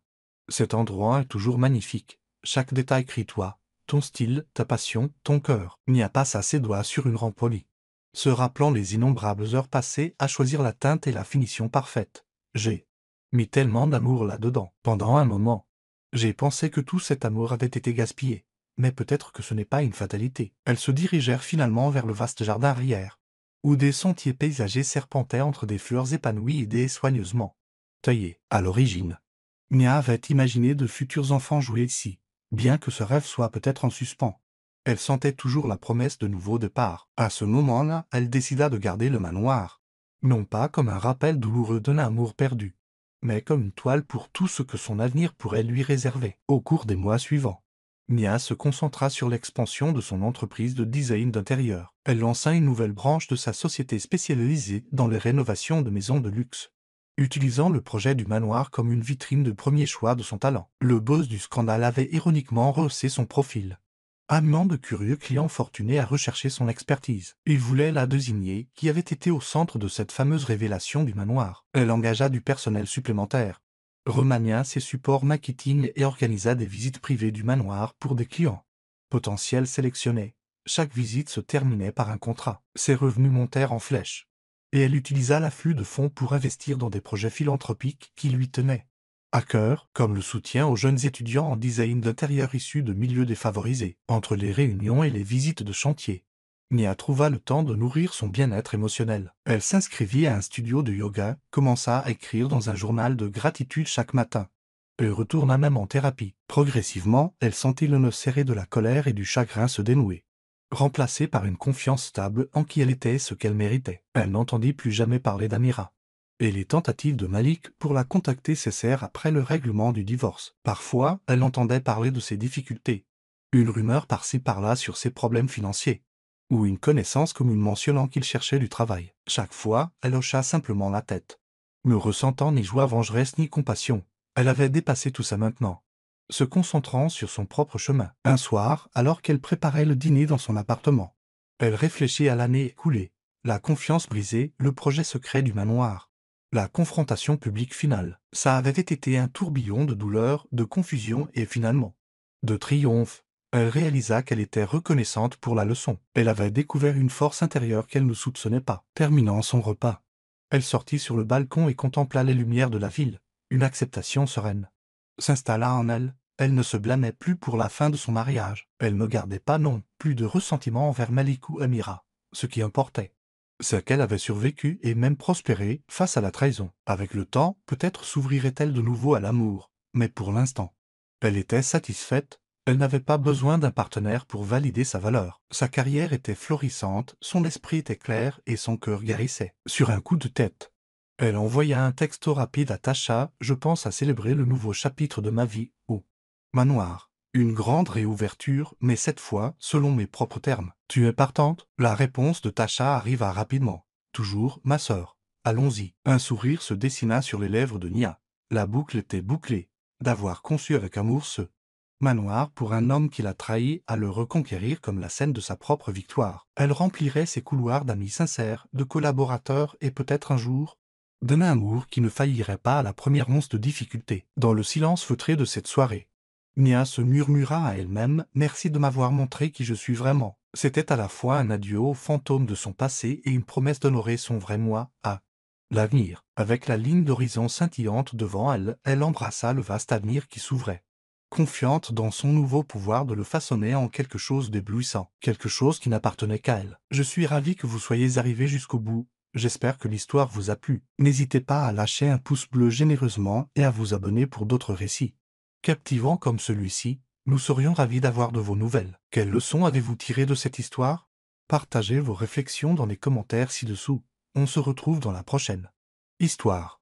Cet endroit est toujours magnifique. Chaque détail crie toi, ton style, ta passion, ton cœur. Nia passa ses doigts sur une rampe polie, se rappelant les innombrables heures passées à choisir la teinte et la finition parfaite. J'ai mis tellement d'amour là-dedans. Pendant un moment, j'ai pensé que tout cet amour avait été gaspillé. Mais peut-être que ce n'est pas une fatalité. Elles se dirigèrent finalement vers le vaste jardin arrière, où des sentiers paysagers serpentaient entre des fleurs épanouies et des soigneusement taillées. À l'origine, Nia avait imaginé de futurs enfants jouer ici, bien que ce rêve soit peut-être en suspens. Elle sentait toujours la promesse de nouveaux départs. À ce moment-là, elle décida de garder le manoir, non pas comme un rappel douloureux d'un amour perdu, mais comme une toile pour tout ce que son avenir pourrait lui réserver. Au cours des mois suivants, Nia se concentra sur l'expansion de son entreprise de design d'intérieur. Elle lança une nouvelle branche de sa société spécialisée dans les rénovations de maisons de luxe, utilisant le projet du manoir comme une vitrine de premier choix de son talent. Le boss du scandale avait ironiquement rehaussé son profil, amenant de curieux clients fortunés à rechercher son expertise. Il voulait la désigner qui avait été au centre de cette fameuse révélation du manoir. Elle engagea du personnel supplémentaire, remania ses supports marketing et organisa des visites privées du manoir pour des clients potentiels sélectionnés. Chaque visite se terminait par un contrat. Ses revenus montèrent en flèche, et elle utilisa l'afflux de fonds pour investir dans des projets philanthropiques qui lui tenaient à cœur, comme le soutien aux jeunes étudiants en design d'intérieur issus de milieux défavorisés. Entre les réunions et les visites de chantier, Nia trouva le temps de nourrir son bien-être émotionnel. Elle s'inscrivit à un studio de yoga, commença à écrire dans un journal de gratitude chaque matin, et retourna même en thérapie. Progressivement, elle sentit le nœud serré de la colère et du chagrin se dénouer, remplacé par une confiance stable en qui elle était ce qu'elle méritait. Elle n'entendit plus jamais parler d'Amira, et les tentatives de Malik pour la contacter cessèrent après le règlement du divorce. Parfois, elle entendait parler de ses difficultés, une rumeur par-ci par-là sur ses problèmes financiers, ou une connaissance commune mentionnant qu'il cherchait du travail. Chaque fois, elle hocha simplement la tête, ne ressentant ni joie vengeresse ni compassion. Elle avait dépassé tout ça maintenant, se concentrant sur son propre chemin. Un soir, alors qu'elle préparait le dîner dans son appartement, elle réfléchit à l'année écoulée, la confiance brisée, le projet secret du manoir, la confrontation publique finale. Ça avait été un tourbillon de douleur, de confusion et finalement de triomphe. Elle réalisa qu'elle était reconnaissante pour la leçon. Elle avait découvert une force intérieure qu'elle ne soupçonnait pas. Terminant son repas, elle sortit sur le balcon et contempla les lumières de la ville. Une acceptation sereine s'installa en elle. Elle ne se blâmait plus pour la fin de son mariage. Elle ne gardait pas non plus de ressentiment envers Malik ou Amira. Ce qui importait, c'est qu'elle avait survécu et même prospéré face à la trahison. Avec le temps, peut-être s'ouvrirait-elle de nouveau à l'amour. Mais pour l'instant, elle était satisfaite. Elle n'avait pas besoin d'un partenaire pour valider sa valeur. Sa carrière était florissante, son esprit était clair et son cœur guérissait. Sur un coup de tête, elle envoya un texto rapide à Tasha. Je pense à célébrer le nouveau chapitre de ma vie au manoir. Une grande réouverture, mais cette fois, selon mes propres termes. Tu es partante? La réponse de Tasha arriva rapidement. Toujours, ma sœur. Allons-y. Un sourire se dessina sur les lèvres de Nia. La boucle était bouclée. D'avoir conçu avec amour ce manoir pour un homme qui l'a trahi, à le reconquérir comme la scène de sa propre victoire. Elle remplirait ses couloirs d'amis sincères, de collaborateurs et peut-être un jour d'un amour qui ne faillirait pas à la première once de difficulté. Dans le silence feutré de cette soirée, Nia se murmura à elle-même « Merci de m'avoir montré qui je suis vraiment ». C'était à la fois un adieu au fantôme de son passé et une promesse d'honorer son vrai moi à l'avenir. Avec la ligne d'horizon scintillante devant elle, elle embrassa le vaste avenir qui s'ouvrait, confiante dans son nouveau pouvoir de le façonner en quelque chose d'éblouissant, quelque chose qui n'appartenait qu'à elle. Je suis ravi que vous soyez arrivés jusqu'au bout. J'espère que l'histoire vous a plu. N'hésitez pas à lâcher un pouce bleu généreusement et à vous abonner pour d'autres récits captivants comme celui-ci. Nous serions ravis d'avoir de vos nouvelles. Quelles leçons avez-vous tirées de cette histoire? Partagez vos réflexions dans les commentaires ci-dessous. On se retrouve dans la prochaine histoire.